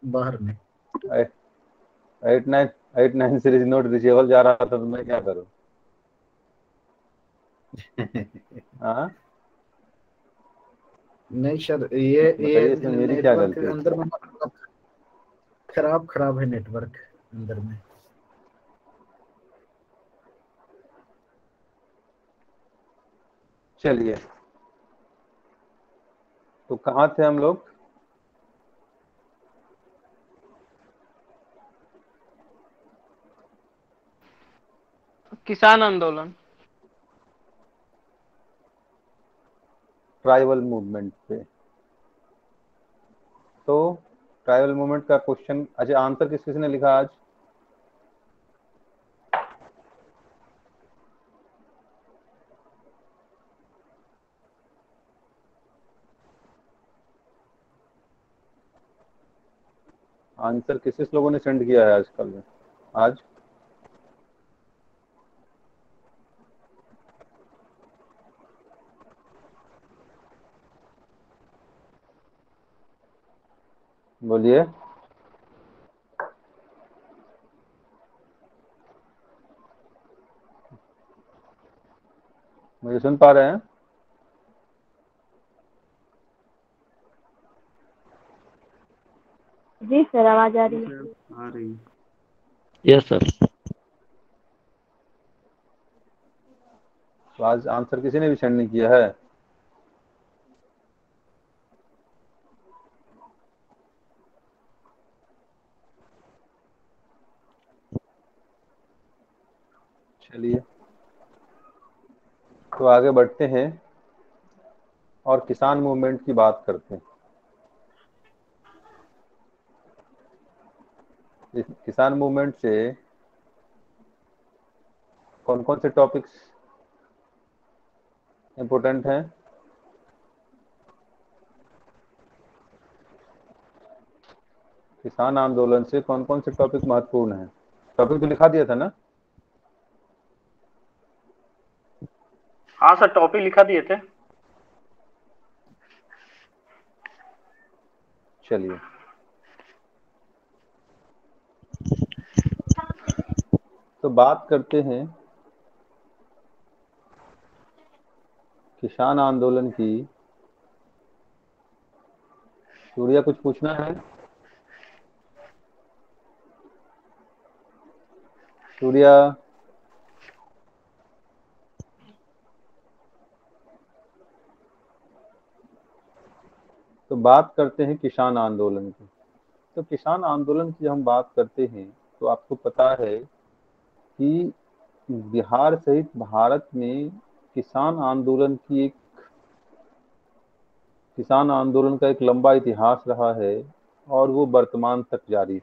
बाहर में। 89 series note reachable जा रहा था तो मैं क्या करूं? हाँ, नहीं सर, ये बताइए इसमें मेरी क्या नेटवर्क गलती? अंदर में मतलब खराब खराब है नेटवर्क अंदर में। चलिए, तो कहाँ थे हम लोग? किसान आंदोलन। ट्राइबल मूवमेंट पे। तो ट्राइबल मूवमेंट का क्वेश्चन, अच्छा आंसर किस किसने लिखा आज? आंसर किस किस लोगों ने सेंड किया है आजकल में आज? बोलिए। मुझे सुन पा रहे हैं? जी सर, आवाज आ जी रही है। सर, आ रही। Yes sir. तो आज आंसर किसी ने भी सेंड नहीं किया है? चलिए, तो आगे बढ़ते हैं और किसान मूवमेंट की बात करते हैं। इस किसान मूवमेंट से कौन कौन से टॉपिक्स इंपोर्टेंट हैं? किसान आंदोलन से कौन कौन से टॉपिक महत्वपूर्ण हैं? टॉपिक तो लिखा दिया था ना? हाँ सर, टॉपिक लिखा दिए थे। चलिए, तो बात करते हैं किसान आंदोलन की। सूर्या, कुछ पूछना है? सूर्या। तो बात करते हैं किसान आंदोलन की। तो किसान आंदोलन की हम बात करते हैं तो आपको पता है कि बिहार सहित भारत में किसान आंदोलन की एक किसान आंदोलन का एक लंबा इतिहास रहा है और वो वर्तमान तक जारी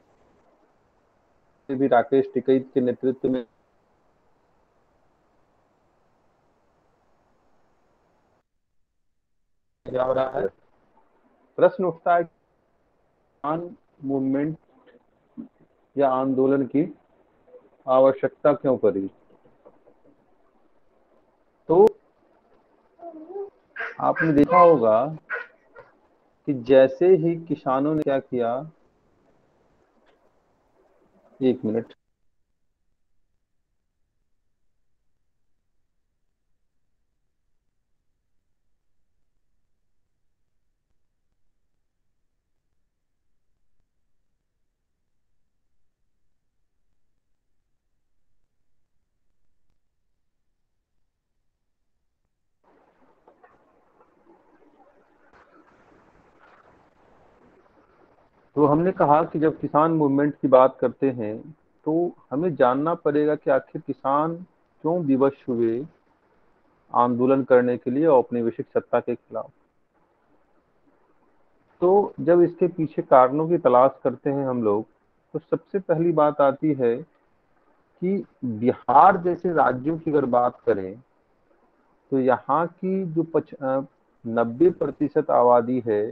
है। भी राकेश टिकैत के नेतृत्व में क्या हो रहा है। प्रश्न उठता है, किसान मूवमेंट या आंदोलन की आवश्यकता क्यों पड़ी? तो आपने देखा होगा कि जैसे ही किसानों ने क्या किया, एक मिनट। तो हमने कहा कि जब किसान मूवमेंट की बात करते हैं तो हमें जानना पड़ेगा कि आखिर किसान क्यों विवश हुए आंदोलन करने के लिए औपनिवेशिक सत्ता के खिलाफ। तो जब इसके पीछे कारणों की तलाश करते हैं हम लोग, तो सबसे पहली बात आती है कि बिहार जैसे राज्यों की अगर बात करें तो यहाँ की जो 90% आबादी है,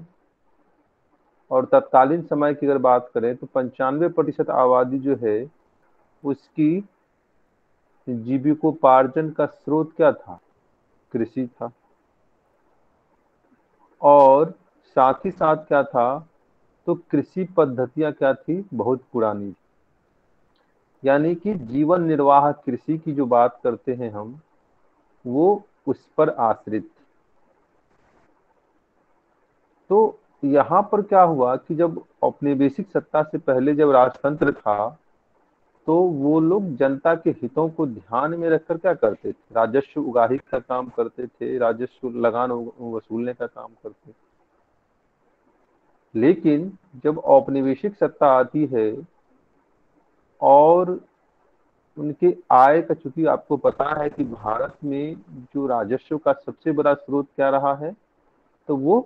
और तत्कालीन समय की अगर बात करें तो 95% आबादी जो है उसकी जीविकोपार्जन का स्रोत क्या था? कृषि था। और साथ ही साथ क्या था तो कृषि पद्धतियां क्या थी, बहुत पुरानी थी। यानी कि जीवन निर्वाह कृषि की जो बात करते हैं हम, वो उस पर आश्रित थी। तो यहाँ पर क्या हुआ कि जब औपनिवेशिक सत्ता से पहले जब राजतंत्र था, तो वो लोग जनता के हितों को ध्यान में रखकर क्या करते थे, राजस्व उगाही का काम करते थे, राजस्व लगान वसूलने का काम करते थे। लेकिन जब औपनिवेशिक सत्ता आती है और उनके आय का, चूंकि आपको पता है कि भारत में जो राजस्व का सबसे बड़ा स्रोत क्या रहा है, तो वो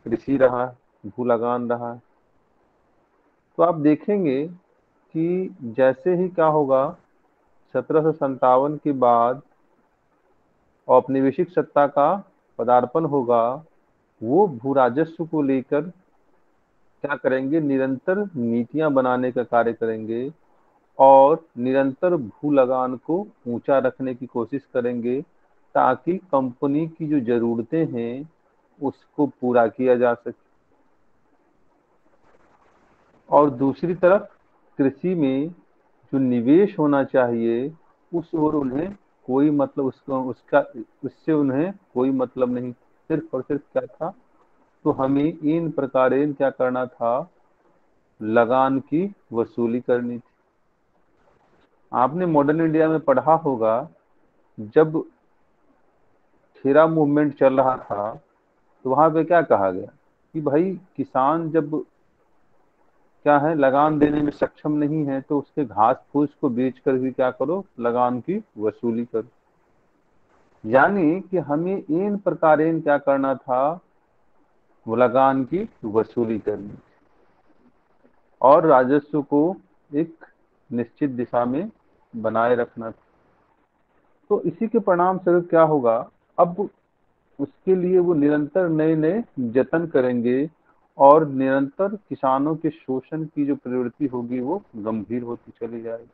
कृषि रहा है, भू लगान रहा है। तो आप देखेंगे कि जैसे ही क्या होगा, 1757 के बाद औपनिवेशिक सत्ता का पदार्पण होगा, वो भू राजस्व को लेकर क्या करेंगे, निरंतर नीतियां बनाने का कार्य करेंगे और निरंतर भू लगान को ऊंचा रखने की कोशिश करेंगे, ताकि कंपनी की जो जरूरतें हैं उसको पूरा किया जा सके। और दूसरी तरफ कृषि में जो निवेश होना चाहिए, उस ओर उन्हें कोई मतलब, उससे उन्हें कोई मतलब नहीं, सिर्फ और सिर्फ क्या था, तो हमें इन प्रकार क्या करना था, लगान की वसूली करनी थी। आपने मॉडर्न इंडिया में पढ़ा होगा, जब खेरा मूवमेंट चल रहा था, तो वहां पे क्या कहा गया कि भाई किसान जब क्या है, लगान देने में सक्षम नहीं है, तो उसके घास फूस को बेच कर भी क्या करो, लगान की वसूली करो। यानी कि हमें इन प्रकार क्या करना था, वो लगान की वसूली करनी और राजस्व को एक निश्चित दिशा में बनाए रखना था। तो इसी के परिणाम स्वरूप क्या होगा, अब उसके लिए वो निरंतर नए नए जतन करेंगे और निरंतर किसानों के शोषण की जो प्रवृत्ति होगी वो गंभीर होती चली जाएगी।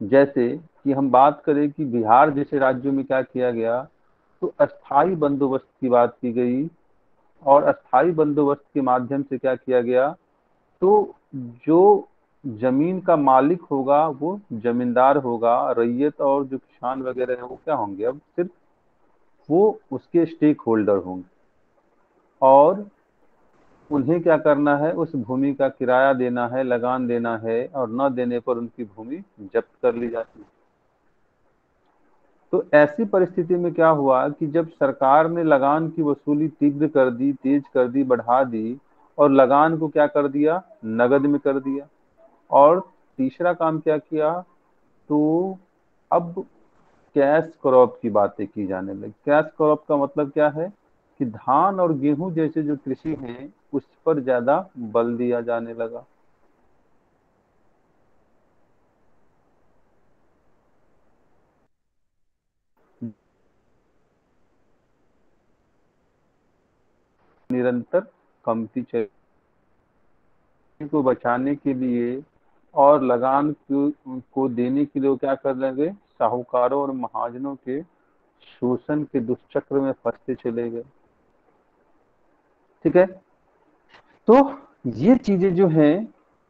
जैसे कि हम बात करें कि बिहार जैसे राज्यों में क्या किया गया, तो अस्थाई बंदोबस्त की बात की गई और अस्थाई बंदोबस्त के माध्यम से क्या किया गया, तो जो जमीन का मालिक होगा वो जमींदार होगा, रैयत और जो किसान वगैरह है वो क्या होंगे, अब सिर्फ वो उसके स्टेक होल्डर होंगे और उन्हें क्या करना है, उस भूमि का किराया देना है, लगान देना है, और न देने पर उनकी भूमि जब्त कर ली जाती है। तो ऐसी परिस्थिति में क्या हुआ कि जब सरकार ने लगान की वसूली तीव्र कर दी, तेज कर दी, बढ़ा दी और लगान को क्या कर दिया, नगद में कर दिया। और तीसरा काम क्या किया, तो अब कैश क्रॉप की बातें की जाने लगी। कैश क्रॉप का मतलब क्या है कि धान और गेहूं जैसे जो कृषि हैं उस पर ज्यादा बल दिया जाने लगा। निरंतर कमती को बचाने के लिए और लगान को देने के लिए वो क्या कर लेंगे, साहूकारों और महाजनों के शोषण के दुष्चक्र में फंसते चले गए। ठीक है, तो ये चीजें जो हैं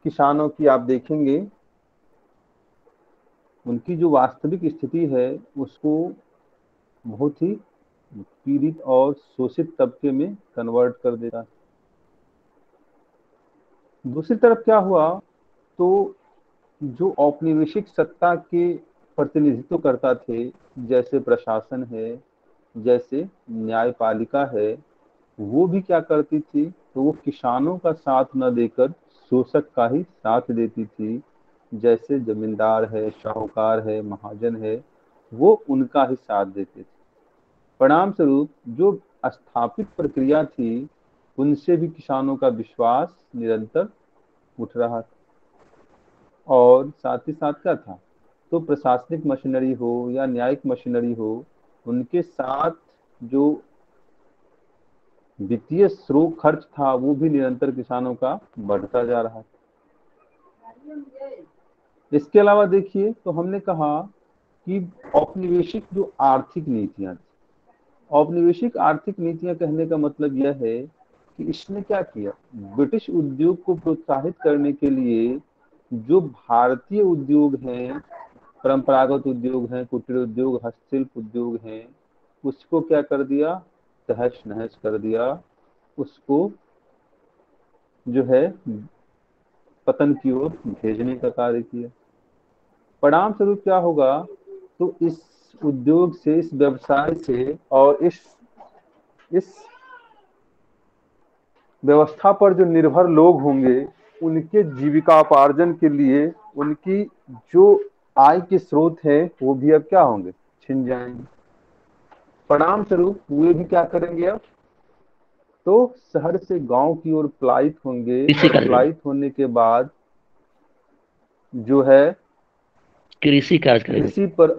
किसानों की, आप देखेंगे उनकी जो वास्तविक स्थिति है उसको बहुत ही पीड़ित और शोषित तबके में कन्वर्ट कर देता है। दूसरी तरफ क्या हुआ, तो जो औपनिवेशिक सत्ता के प्रतिनिधित्व करता थे, जैसे प्रशासन है, जैसे न्यायपालिका है, वो भी क्या करती थी, तो वो किसानों का साथ न देकर शोषक का ही साथ देती थी। जैसे जमींदार है, साहूकार है, महाजन है, वो उनका ही साथ देते थे। परिणाम स्वरूप जो स्थापित प्रक्रिया थी, उनसे भी किसानों का विश्वास निरंतर उठ रहा था। और साथ ही साथ क्या था, तो प्रशासनिक मशीनरी हो या न्यायिक मशीनरी हो, उनके साथ जो वित्तीय स्रोत खर्च था वो भी निरंतर किसानों का बढ़ता जा रहा था। इसके अलावा देखिए, तो हमने कहा कि औपनिवेशिक जो आर्थिक नीतियां थी, औपनिवेशिक आर्थिक नीतियां कहने का मतलब यह है कि इसने क्या किया, ब्रिटिश उद्योग को प्रोत्साहित करने के लिए जो भारतीय उद्योग हैं, परंपरागत उद्योग हैं, कुटीर उद्योग, हस्तशिल्प उद्योग हैं, उसको क्या कर दिया, तहस नहस कर दिया, उसको जो है पतन की ओर भेजने का कार्य किया। परिणाम स्वरूप क्या होगा, तो इस उद्योग से, इस व्यवसाय से और इस व्यवस्था पर जो निर्भर लोग होंगे, उनके जीविकापार्जन के लिए उनकी जो आय के स्रोत है वो भी अब क्या होंगे, छिन जाएंगे। परिणाम स्वरूप वे भी क्या करेंगे, अब तो शहर से गांव की ओर पलायित होंगे, कृषि और कार्य करेंगे। पलायित होने के बाद जो है कृषि कार्य करेंगे। कृषि पर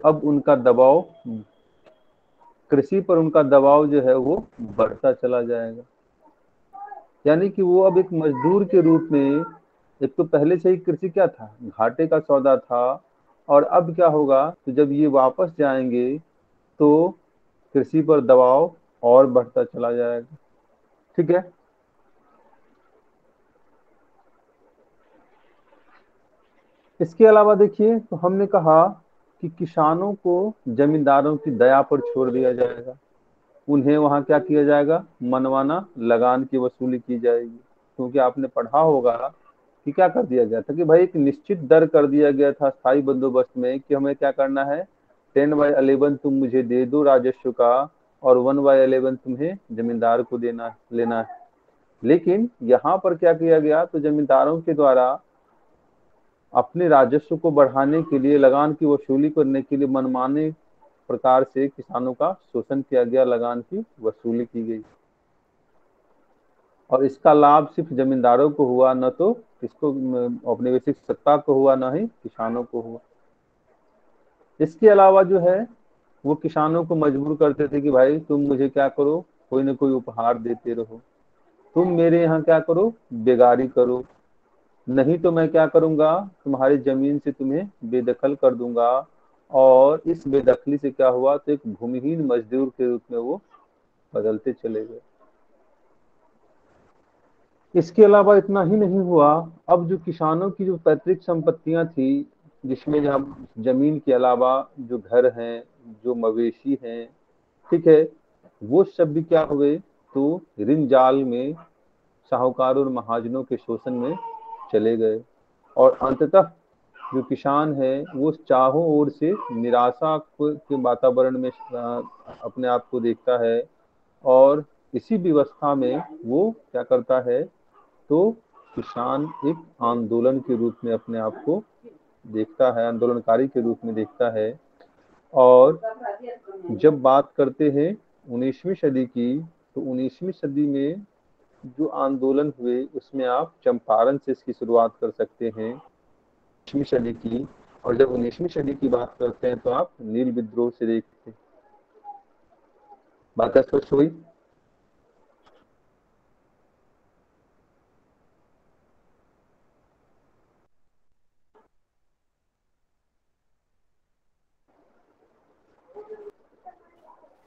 उनका दबाव जो है वो बढ़ता चला जाएगा। यानी कि वो अब एक मजदूर के रूप में, एक तो पहले से ही कृषि क्या था, घाटे का सौदा था, और अब क्या होगा, तो जब ये वापस जाएंगे तो कृषि पर दबाव और बढ़ता चला जाएगा। ठीक है। इसके अलावा देखिए, तो हमने कहा कि किसानों को जमींदारों की दया पर छोड़ दिया जाएगा, उन्हें वहां क्या किया जाएगा, मनमाना लगान की वसूली की जाएगी। क्योंकि आपने पढ़ा होगा कि क्या कर दिया गया था, कि भाई एक निश्चित दर कर दिया गया था स्थायी बंदोबस्त में, कि हमें क्या करना है, 10/11 तुम मुझे दे दो राजस्व का, और 1/11 तुम्हें जमींदार को लेना है। लेकिन यहाँ पर क्या किया गया, तो जमींदारों के द्वारा अपने राजस्व को बढ़ाने के लिए, लगान की वसूली करने के लिए मनमाने प्रकार से किसानों का शोषण किया गया, लगान की वसूली की गई, और इसका लाभ सिर्फ जमींदारों को हुआ, न तो किसको, औपनिवेशिक सत्ता को हुआ, न ही किसानों को हुआ। इसके अलावा जो है, वो किसानों को मजबूर करते थे कि भाई तुम मुझे क्या करो, कोई ना कोई उपहार देते रहो, तुम मेरे यहाँ क्या करो, बेगारी करो, नहीं तो मैं क्या करूंगा, तुम्हारी जमीन से तुम्हें बेदखल कर दूंगा। और इस बेदखली से क्या हुआ, तो एक भूमिहीन मजदूर के रूप में वो बदलते चले गए। इसके अलावा इतना ही नहीं हुआ, अब जो किसानों की जो पैतृक संपत्तियां थी, जिसमें जब जमीन के अलावा जो घर हैं, जो मवेशी हैं, ठीक है, वो सब भी क्या हुए, तो ऋण जाल में, साहूकारों और महाजनों के शोषण में चले गए। और अंततः जो किसान है वो चारों ओर से निराशा के वातावरण में अपने आप को देखता है, और इसी व्यवस्था में वो क्या करता है, तो किसान एक आंदोलन के रूप में अपने आप को देखता है, आंदोलनकारी के रूप में देखता है। और जब बात करते हैं 19वीं सदी की, तो 19वीं सदी में जो आंदोलन हुए, उसमें आप चंपारण से इसकी शुरुआत कर सकते हैं, 19वीं सदी की। और जब 19वीं सदी की बात करते हैं, तो आप नील विद्रोह से देखते हैं। बात स्पष्ट हुई?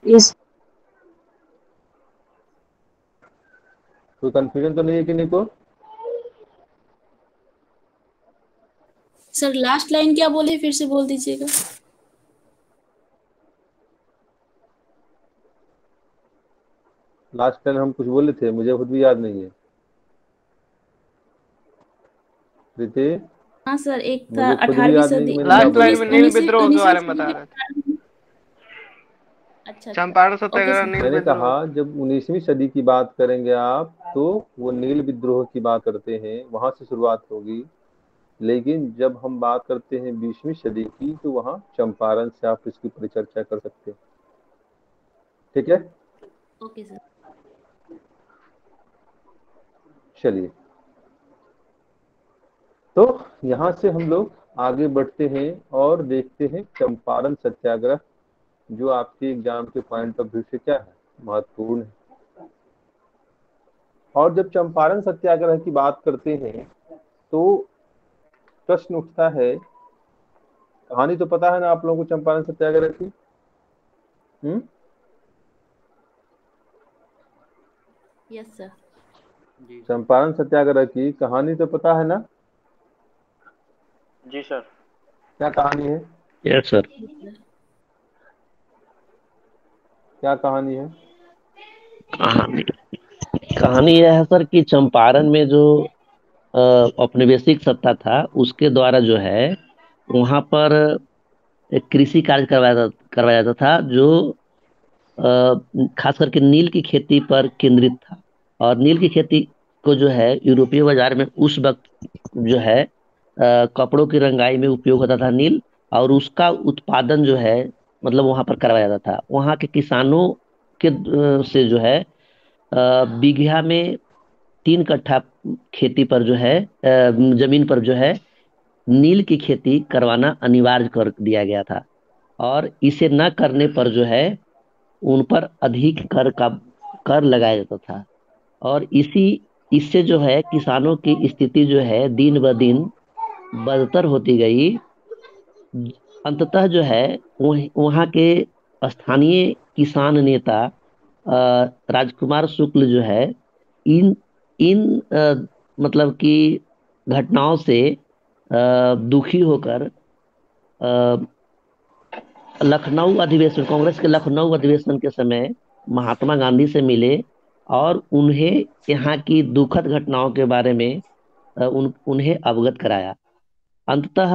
यस कोई कंफ्यूजन तो नहीं है किन्हीं को? सर, लास्ट लाइन क्या बोले, फिर से बोल दीजिएगा। लास्ट टाइम हम कुछ बोले थे, मुझे खुद भी याद नहीं है। प्रीति, हाँ सर, एक था मुझे खुद भी 18वीं याद नहीं कि सदी, मैंने क्या लास्ट बोला लाइन उन्नीस में था। नील उन्नीसवीं विद्रोह के उन्नीसवीं बारे में सदी बता के रहे थे। अच्छा अच्छा, चंपारण ओके सत्याग्रह, सर। नील मैंने विद्रोह। कहा जब 19वीं सदी की बात करेंगे आप, तो वो नील विद्रोह की बात करते हैं, वहां से शुरुआत होगी। लेकिन जब हम बात करते हैं 20वीं सदी की, तो वहां चंपारण से आप इसकी परिचर्चा कर सकते हैं। ठीक है, ओके सर। चलिए, तो यहाँ से हम लोग आगे बढ़ते हैं और देखते हैं चंपारण सत्याग्रह, जो आपके एग्जाम के पॉइंट ऑफ व्यू से क्या है, महत्वपूर्ण है। और जब चंपारण सत्याग्रह की बात करते हैं, तो प्रश्न उठता है, कहानी तो पता है ना आप लोगों को चंपारण सत्याग्रह की? Yes sir. जी चंपारण सत्याग्रह की कहानी तो पता है ना? जी सर। क्या कहानी है? Yes sir. क्या कहानी है? कहानी कहानी यह है सर कि चंपारण में जो औपनिवेशिक सत्ता था उसके द्वारा जो है वहां पर एक कृषि कार्य करवाया जाता था जो खास करके नील की खेती पर केंद्रित था। और नील की खेती को जो है यूरोपीय बाजार में उस वक्त जो है कपड़ों की रंगाई में उपयोग होता था नील। और उसका उत्पादन जो है मतलब वहां पर करवाया जाता था। वहां के किसानों के से जो है बीघा में 3 कट्ठा खेती पर जो है जमीन पर जो है नील की खेती करवाना अनिवार्य कर दिया गया था। और इसे न करने पर जो है उन पर अधिक कर लगाया जाता था। और इसी इससे जो है किसानों की स्थिति जो है दिन ब दिन बदतर होती गई। अंततः जो है वहाँ के स्थानीय किसान नेता राजकुमार शुक्ल जो है इन इन मतलब कि घटनाओं से दुखी होकर लखनऊ अधिवेशन कांग्रेस के लखनऊ अधिवेशन के समय महात्मा गांधी से मिले और उन्हें यहाँ की दुखद घटनाओं के बारे में उन्हें अवगत कराया। अंततः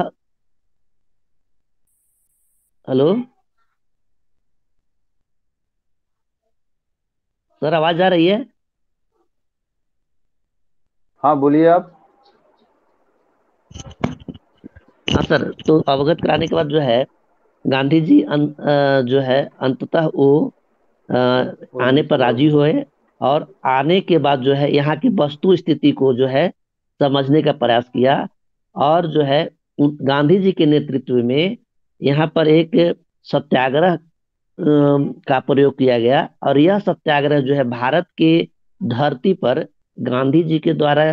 हेलो सर, आवाज आ रही है? हाँ बोलिए आप। हाँ सर, तो अवगत कराने के बाद जो है गांधी जी जो है अंततः वो अ, आने पर राजी हुए। और आने के बाद जो है यहाँ की वस्तु स्थिति को जो है समझने का प्रयास किया। और जो है गांधी जी के नेतृत्व में यहाँ पर एक सत्याग्रह का प्रयोग किया गया। और यह सत्याग्रह जो है भारत के धरती पर गांधी जी के द्वारा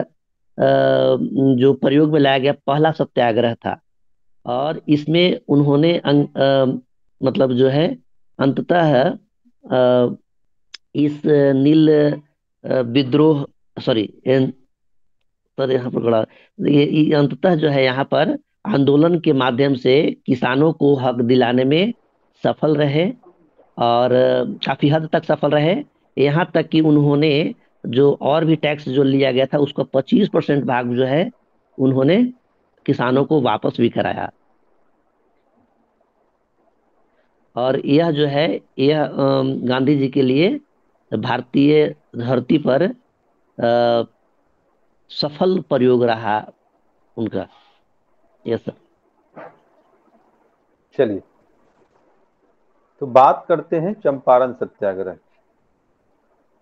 जो प्रयोग में लाया गया पहला सत्याग्रह था। और इसमें उन्होंने मतलब जो है अंततः इस नील विद्रोह सॉरी सर यहाँ पर बड़ा ये अंततः जो है यहाँ पर आंदोलन के माध्यम से किसानों को हक दिलाने में सफल रहे। और काफी हद तक सफल रहे। यहाँ तक कि उन्होंने जो और भी टैक्स जो लिया गया था उसका 25% भाग जो है उन्होंने किसानों को वापस भी कराया। और यह जो है यह गांधी जी के लिए भारतीय धरती पर सफल प्रयोग रहा उनका। Yes sir. चलिए, तो बात करते हैं चंपारण सत्याग्रह।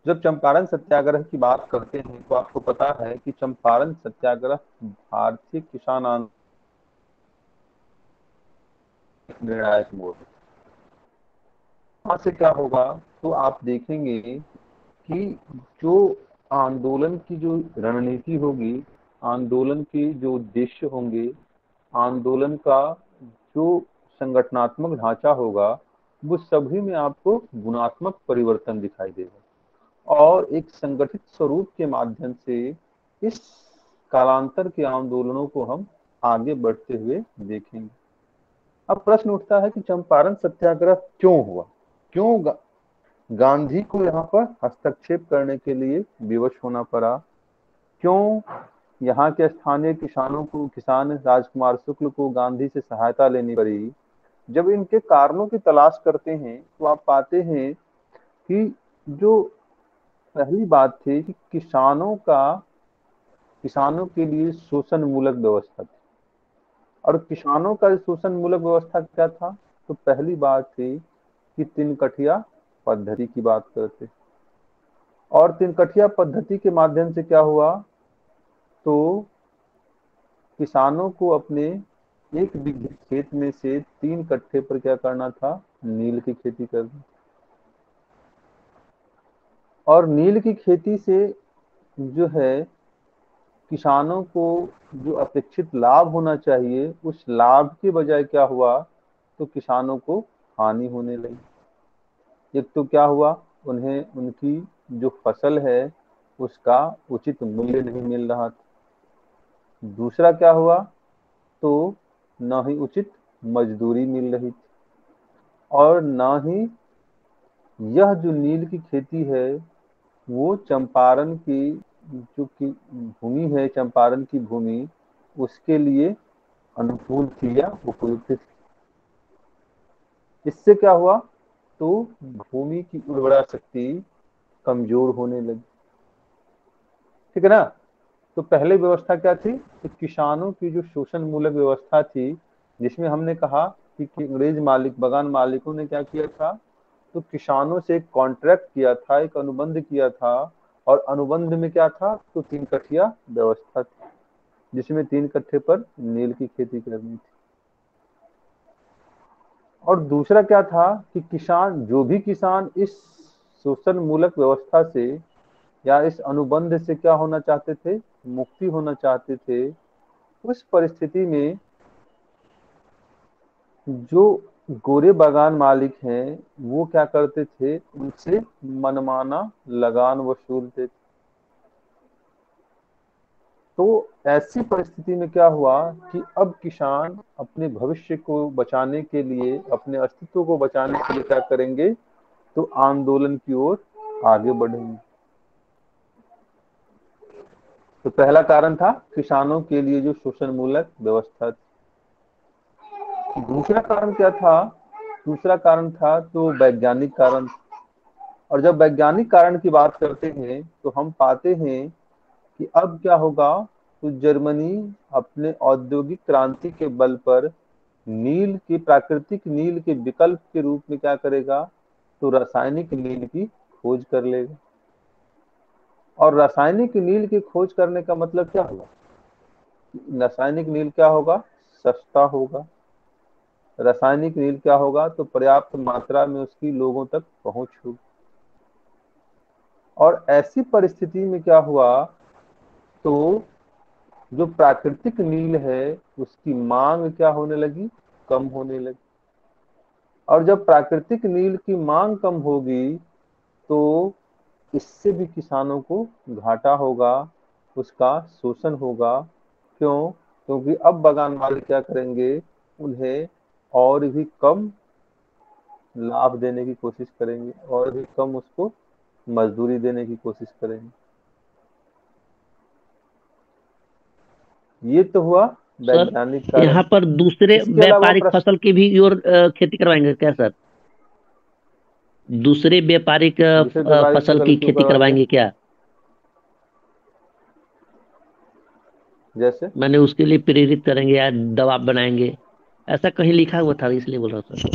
जब चंपारण सत्याग्रह की बात करते हैं तो आपको पता है कि चंपारण सत्याग्रह भारतीय किसान आंदोलन निर्णायक मोड़। वहां से क्या होगा तो आप देखेंगे कि जो आंदोलन की जो रणनीति होगी, आंदोलन के जो उद्देश्य होंगे, आंदोलन का जो संगठनात्मक ढांचा होगा, वो सभी में आपको गुणात्मक परिवर्तन दिखाई देगा। और एक संगठित स्वरूप के माध्यम से इस कालांतर के आंदोलनों को हम आगे बढ़ते हुए देखेंगे। अब प्रश्न उठता है कि चंपारण सत्याग्रह क्यों हुआ, क्यों गांधी को यहाँ पर हस्तक्षेप करने के लिए विवश होना पड़ा, क्यों यहाँ के स्थानीय किसान राजकुमार शुक्ल को गांधी से सहायता लेनी पड़ी। जब इनके कारणों की तलाश करते हैं तो आप पाते हैं कि जो पहली बात थी कि किसानों के लिए शोषण मूलक व्यवस्था थी। और किसानों का शोषण मूलक व्यवस्था क्या था? तो पहली बात थी कि तीन कठिया पद्धति की बात करते। और तीन कठिया पद्धति के माध्यम से क्या हुआ तो किसानों को अपने 1 बीघे खेत में से 3 कट्ठे पर क्या करना था? नील की खेती करनी। और नील की खेती से जो है किसानों को जो अपेक्षित लाभ होना चाहिए उस लाभ के बजाय क्या हुआ तो किसानों को हानि होने लगी। एक तो क्या हुआ, उन्हें उनकी जो फसल है उसका उचित मूल्य नहीं मिल रहा था। दूसरा क्या हुआ, तो न ही उचित मजदूरी मिल रही थी, और न ही यह जो नील की खेती है वो चंपारण की जो की भूमि है, चंपारण की भूमि उसके लिए अनुकूल थी या उपयुक्त थी। इससे क्या हुआ, तो भूमि की उर्वरा शक्ति कमजोर होने लगी। ठीक है ना। तो पहले व्यवस्था क्या थी, तो किसानों की जो शोषण मूलक व्यवस्था थी, जिसमें हमने कहा कि अंग्रेज मालिक, बगान मालिकों ने क्या किया था, तो किसानों से एक कॉन्ट्रैक्ट किया था, एक अनुबंध किया था, और अनुबंध में क्या था, तो 3 कट्ठिया व्यवस्था थी, जिसमें 3 कट्ठे पर नील की खेती करनी थी। और दूसरा क्या था कि किसान, जो भी किसान इस शोषण मूलक व्यवस्था से या इस अनुबंध से क्या होना चाहते थे, मुक्ति होना चाहते थे, उस परिस्थिति में जो गोरे बागान मालिक हैं वो क्या करते थे, उनसे मनमाना लगान वसूलते थे। तो ऐसी परिस्थिति में क्या हुआ कि अब किसान अपने भविष्य को बचाने के लिए, अपने अस्तित्व को बचाने के लिए क्या करेंगे, तो आंदोलन की ओर आगे बढ़ेंगे। तो पहला कारण था किसानों के लिए जो शोषण मूलक व्यवस्था थी। दूसरा कारण क्या था, दूसरा कारण था तो वैज्ञानिक कारण। और जब वैज्ञानिक कारण की बात करते हैं तो हम पाते हैं कि अब क्या होगा, तो जर्मनी अपने औद्योगिक क्रांति के बल पर नील के, प्राकृतिक नील के विकल्प के रूप में क्या करेगा, तो रासायनिक नील की खोज कर लेगा। और रासायनिक नील की खोज करने का मतलब क्या होगा, रासायनिक नील क्या होगा, सस्ता होगा। रासायनिक नील क्या होगा, तो पर्याप्त मात्रा में उसकी लोगों तक पहुंच होगी। और ऐसी परिस्थिति में क्या हुआ, तो जो प्राकृतिक नील है उसकी मांग क्या होने लगी, कम होने लगी। और जब प्राकृतिक नील की मांग कम होगी तो इससे भी किसानों को घाटा होगा, उसका शोषण होगा। क्यों, क्योंकि अब बागान मालिक क्या करेंगे, उन्हें और भी कम लाभ देने की कोशिश करेंगे, और भी कम उसको मजदूरी देने की कोशिश करेंगे। ये तो हुआ सर वैज्ञानिक यहाँ कारण। पर दूसरे इसके अलावा व्यापारिक फसल की भी और खेती करवाएंगे क्या सर? दूसरे व्यापारिक दूसरे व्यापारिक फसल फसल की क्यों खेती करवाएंगे, करवाएंगे क्या? जैसे मैंने उसके लिए प्रेरित करेंगे या दवा बनाएंगे, ऐसा कहीं लिखा हुआ था, इसलिए बोल रहा हूँ सर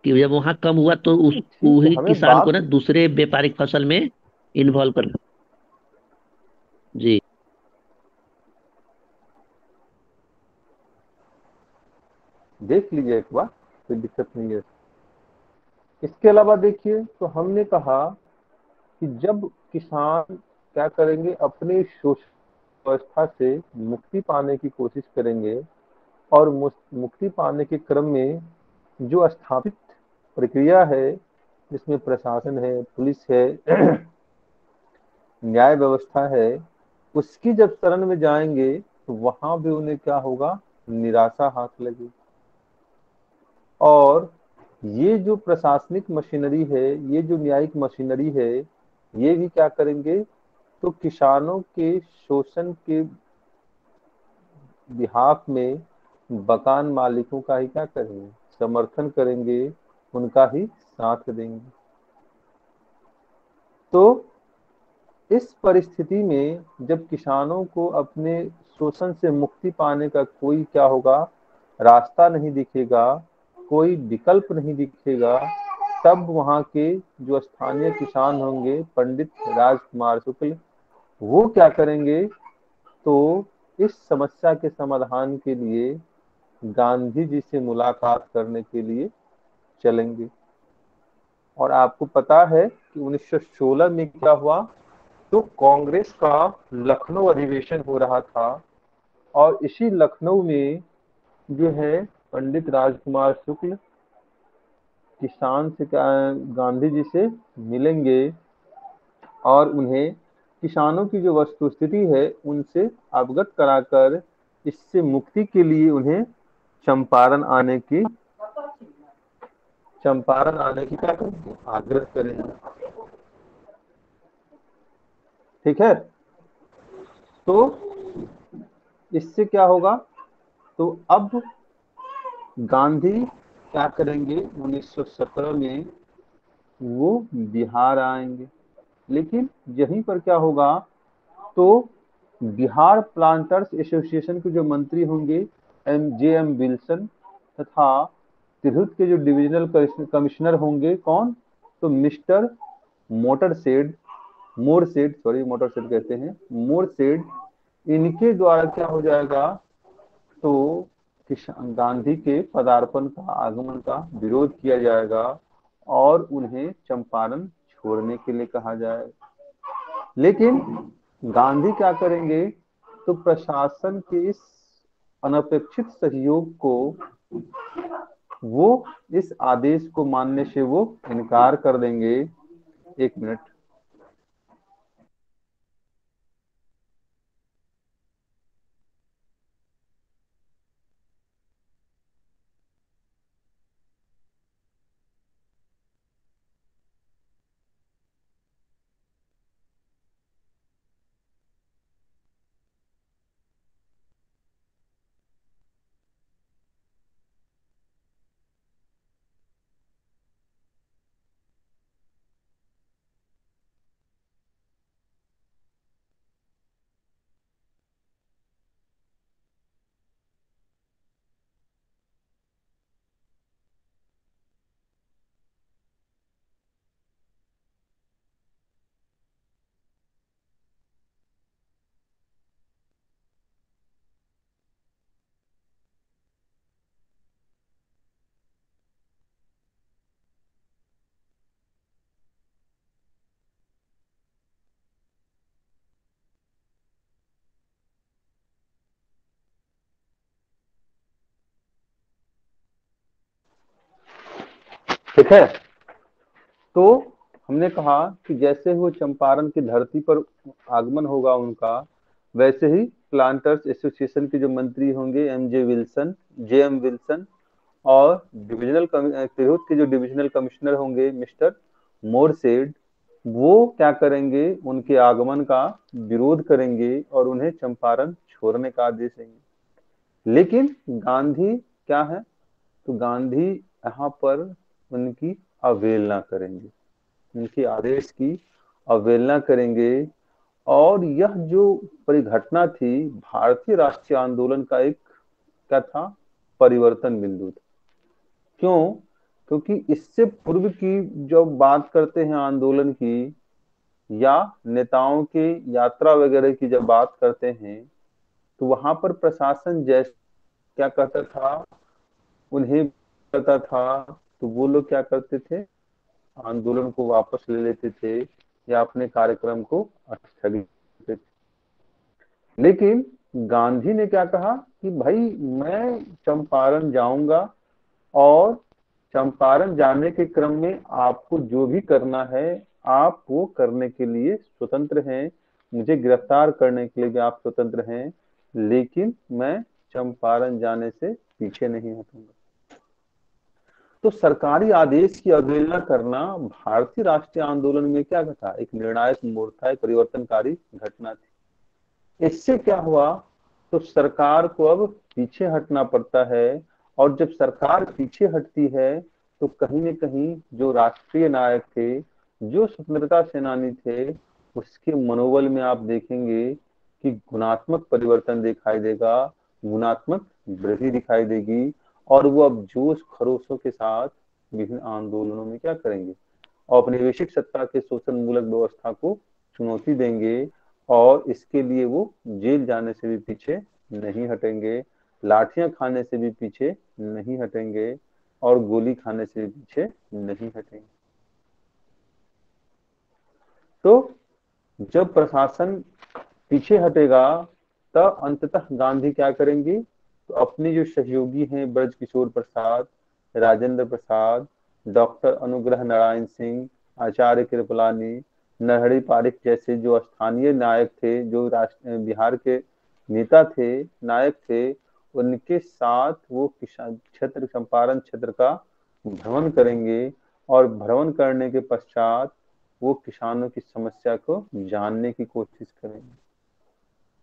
कि जब वहां कम हुआ तो उस ठीक है, वही हमें किसान को बात ना दूसरे व्यापारिक फसल में इन्वॉल्व करना। जी। देख लीजिए एक बार, कोई दिक्कत नहीं है। इसके अलावा देखिए, तो हमने कहा कि जब किसान क्या करेंगे, अपने शोषण व्यवस्था से मुक्ति पाने की कोशिश करेंगे, और मुक्ति पाने के क्रम में जो स्थापित प्रक्रिया है, जिसमें प्रशासन है, पुलिस है, न्याय व्यवस्था है, उसकी जब शरण में जाएंगे तो वहां भी उन्हें क्या होगा, निराशा हाथ लगेगी। और ये जो प्रशासनिक मशीनरी है, ये जो न्यायिक मशीनरी है, ये भी क्या करेंगे, तो किसानों के शोषण के बिहाफ में मकान मालिकों का ही क्या करेंगे, समर्थन करेंगे, उनका ही साथ देंगे। तो इस परिस्थिति में जब किसानों को अपने शोषण से मुक्ति पाने का कोई क्या होगा, रास्ता नहीं दिखेगा, कोई विकल्प नहीं दिखेगा, तब वहां के जो स्थानीय किसान होंगे, पंडित राजकुमार शुक्ल, वो क्या करेंगे, तो इस समस्या के समाधान के लिए गांधी जी से मुलाकात करने के लिए चलेंगे। और आपको पता है कि 1916 में क्या हुआ, तो कांग्रेस का लखनऊ अधिवेशन हो रहा था, और इसी लखनऊ में जो है पंडित राजकुमार शुक्ल किसान से गांधी जी से मिलेंगे, और उन्हें किसानों की जो वस्तुस्थिति है उनसे अवगत कराकर इससे मुक्ति के लिए उन्हें चंपारण आने की क्या करेंगे, आग्रह करेंगे। ठीक है, तो इससे क्या होगा, तो अब गांधी क्या करेंगे, 1917 में वो बिहार आएंगे। लेकिन यहीं पर क्या होगा, तो बिहार प्लांटर्स एसोसिएशन के जो मंत्री होंगे जे एम विल्सन, तथा तिरहुत के जो डिविजनल कमिश्नर होंगे कौन, तो मिस्टर मोरसेड कहते हैं, मोरसेड, इनके द्वारा क्या हो जाएगा, तो किसान गांधी के पदार्पण का, आगमन का विरोध किया जाएगा और उन्हें चंपारण छोड़ने के लिए कहा जाएगा। लेकिन गांधी क्या करेंगे, तो प्रशासन के इस अनपेक्षित सहयोग को, वो इस आदेश को मानने से वो इनकार कर देंगे। एक मिनट, ठीक है, तो हमने कहा कि जैसे वो चंपारण की धरती पर आगमन होगा उनका, वैसे ही प्लांटर्स एसोसिएशन के जो मंत्री होंगे जे एम विल्सन, और तिरहुत के जो डिविजनल कमिश्नर होंगे मिस्टर मोरसेड, वो क्या करेंगे, उनके आगमन का विरोध करेंगे और उन्हें चंपारण छोड़ने का आदेश देंगे। लेकिन गांधी क्या है, तो गांधी यहाँ पर उनकी अवहेलना करेंगे, उनके आदेश की अवहेलना करेंगे। और यह जो परिघटना थी, भारतीय राष्ट्रीय आंदोलन का एक क्या था, परिवर्तन बिंदु था। क्यों, क्योंकि इससे पूर्व की जब बात करते हैं आंदोलन की, या नेताओं के यात्रा वगैरह की जब बात करते हैं, तो वहां पर प्रशासन जैसे क्या कहता था, उन्हें कहता था, तो वो लोग क्या करते थे, आंदोलन को वापस ले लेते थे या अपने कार्यक्रम को स्थगित करते थे। लेकिन गांधी ने क्या कहा कि भाई मैं चंपारण जाऊंगा, और चंपारण जाने के क्रम में आपको जो भी करना है आप वो करने के लिए स्वतंत्र हैं, मुझे गिरफ्तार करने के लिए भी आप स्वतंत्र हैं, लेकिन मैं चंपारण जाने से पीछे नहीं हटूंगा। तो सरकारी आदेश की अवहेलना करना भारतीय राष्ट्रीय आंदोलन में क्या था, एक निर्णायक मोड़ था, एक परिवर्तनकारी घटना थी। इससे क्या हुआ, तो सरकार को अब पीछे हटना पड़ता है, और जब सरकार पीछे हटती है तो कहीं न कहीं जो राष्ट्रीय नायक थे, जो स्वतंत्रता सेनानी थे, उसके मनोबल में आप देखेंगे कि गुणात्मक परिवर्तन दिखाई देगा, गुणात्मक वृद्धि दिखाई देगी, और वो अब जोश खरोशों के साथ विभिन्न आंदोलनों में क्या करेंगे, औपनिवेशिक सत्ता के शोषण मूलक व्यवस्था को चुनौती देंगे, और इसके लिए वो जेल जाने से भी पीछे नहीं हटेंगे, लाठियां खाने से भी पीछे नहीं हटेंगे, और गोली खाने से भी पीछे नहीं हटेंगे। तो जब प्रशासन पीछे हटेगा, तब अंततः गांधी क्या करेंगे, तो अपने जो सहयोगी हैं ब्रजकिशोर प्रसाद, राजेंद्र प्रसाद, डॉक्टर अनुग्रह नारायण सिंह, आचार्य कृपलानी, नरहरि पारिख जैसे जो स्थानीय नायक थे, जो बिहार के नेता थे, नायक थे, उनके साथ वो किसान क्षेत्र, चंपारण क्षेत्र का भ्रमण करेंगे और भ्रमण करने के पश्चात वो किसानों की समस्या को जानने की कोशिश करेंगे।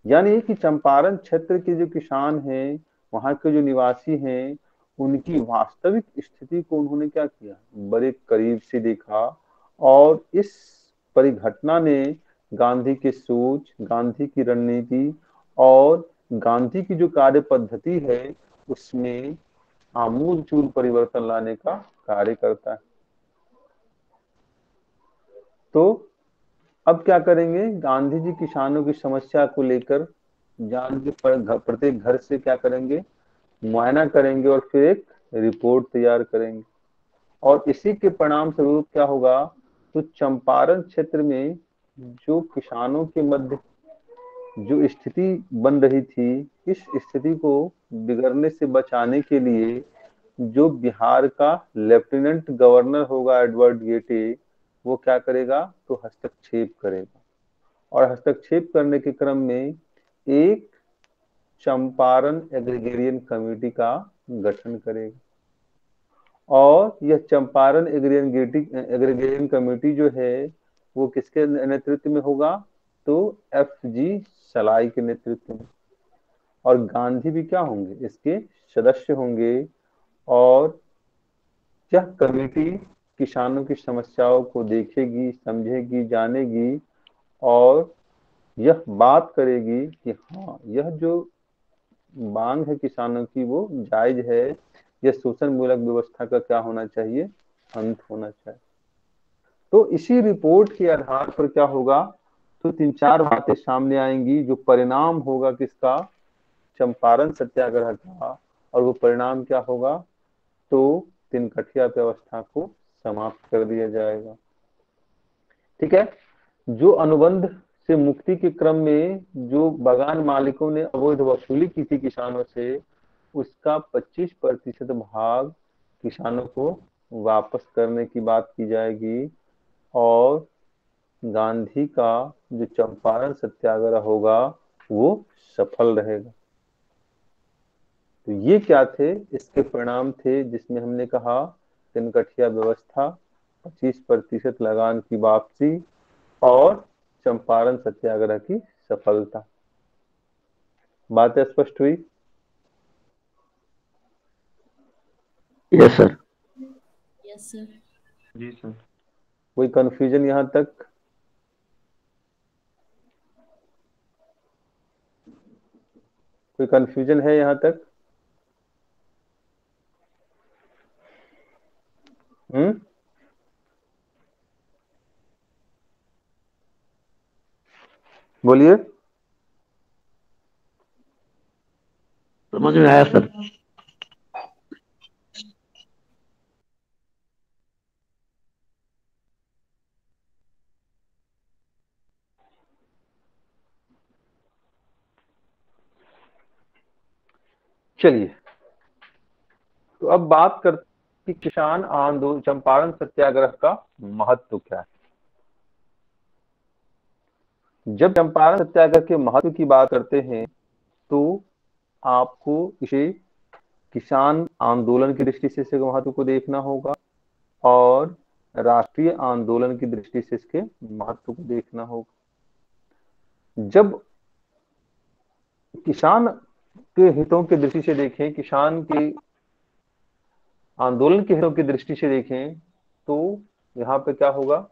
यानी कि चंपारण क्षेत्र के जो किसान हैं, वहां के जो निवासी हैं, उनकी वास्तविक स्थिति को उन्होंने क्या किया, बड़े करीब से देखा। और इस परिघटना ने गांधी की सोच, गांधी की रणनीति और गांधी की जो कार्य पद्धति है उसमें आमूलचूल परिवर्तन लाने का कार्य करता है। तो अब क्या करेंगे, गांधी जी किसानों की समस्या को लेकर जान के प्रत्येक घर से क्या करेंगे, मुआयना करेंगे और फिर एक रिपोर्ट तैयार करेंगे। और इसी के परिणाम स्वरूप क्या होगा, तो चंपारण क्षेत्र में जो किसानों के मध्य जो स्थिति बन रही थी, इस स्थिति को बिगड़ने से बचाने के लिए जो बिहार का लेफ्टिनेंट गवर्नर होगा एडवर्ड गेटे, वो क्या करेगा, तो हस्तक्षेप करेगा। और हस्तक्षेप करने के क्रम में एक चंपारण एग्रीगेरियन कमेटी का गठन करेगा। और यह चंपारण एग्रीगेरियन कमेटी जो है वो किसके नेतृत्व में होगा, तो FG सलाई के नेतृत्व में। और गांधी भी क्या होंगे, इसके सदस्य होंगे। और यह कमेटी किसानों की समस्याओं को देखेगी, समझेगी, जानेगी और यह बात करेगी कि हाँ, यह जो मांग है किसानों की वो जायज है, यह शोषण मूलक व्यवस्था का क्या होना चाहिए, अंत होना चाहिए। तो इसी रिपोर्ट के आधार पर क्या होगा, तो 3-4 बातें सामने आएंगी जो परिणाम होगा किसका, चंपारण सत्याग्रह का। और वो परिणाम क्या होगा, तो तिनकठिया व्यवस्था को समाप्त कर दिया जाएगा। ठीक है। जो अनुबंध से मुक्ति के क्रम में जो बागान मालिकों ने अवैध वसूली की थी किसानों से, उसका 25% भाग किसानों को वापस करने की बात की जाएगी। और गांधी का जो चंपारण सत्याग्रह होगा वो सफल रहेगा। तो ये क्या थे, इसके परिणाम थे जिसमें हमने कहा तिनकठिया व्यवस्था, 25% लगान की वापसी और चंपारण सत्याग्रह की सफलता। बात स्पष्ट हुई? Yes sir. Yes sir. जी सर। कोई कंफ्यूजन यहाँ तक? कोई कंफ्यूजन है यहाँ तक? बोलिए। समझ में आया सर। चलिए, तो अब बात करते कि किसान आंदोलन, चंपारण सत्याग्रह का महत्व क्या है। जब चंपारण सत्याग्रह के महत्व की बात करते हैं तो आपको इसे किसान आंदोलन की दृष्टि से इसके महत्व को देखना होगा और राष्ट्रीय आंदोलन की दृष्टि से इसके महत्व को देखना होगा। जब किसान के हितों की दृष्टि से देखें, किसान के आंदोलन के हितों की दृष्टि से देखें, तो यहाँ पे क्या होगा,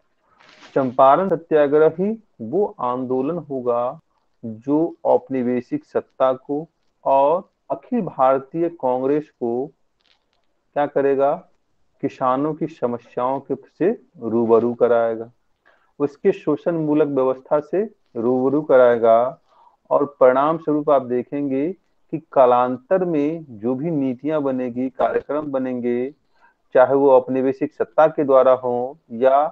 चंपारण सत्याग्रह ही वो आंदोलन होगा जो औपनिवेशिक सत्ता को और अखिल भारतीय कांग्रेस को क्या करेगा, किसानों की समस्याओं के से रूबरू कराएगा, उसके शोषण मूलक व्यवस्था से रूबरू कराएगा। और परिणाम स्वरूप आप देखेंगे कि कालांतर में जो भी नीतियां बनेगी, कार्यक्रम बनेंगे, चाहे वो औपनिवेशिक सत्ता के द्वारा हो या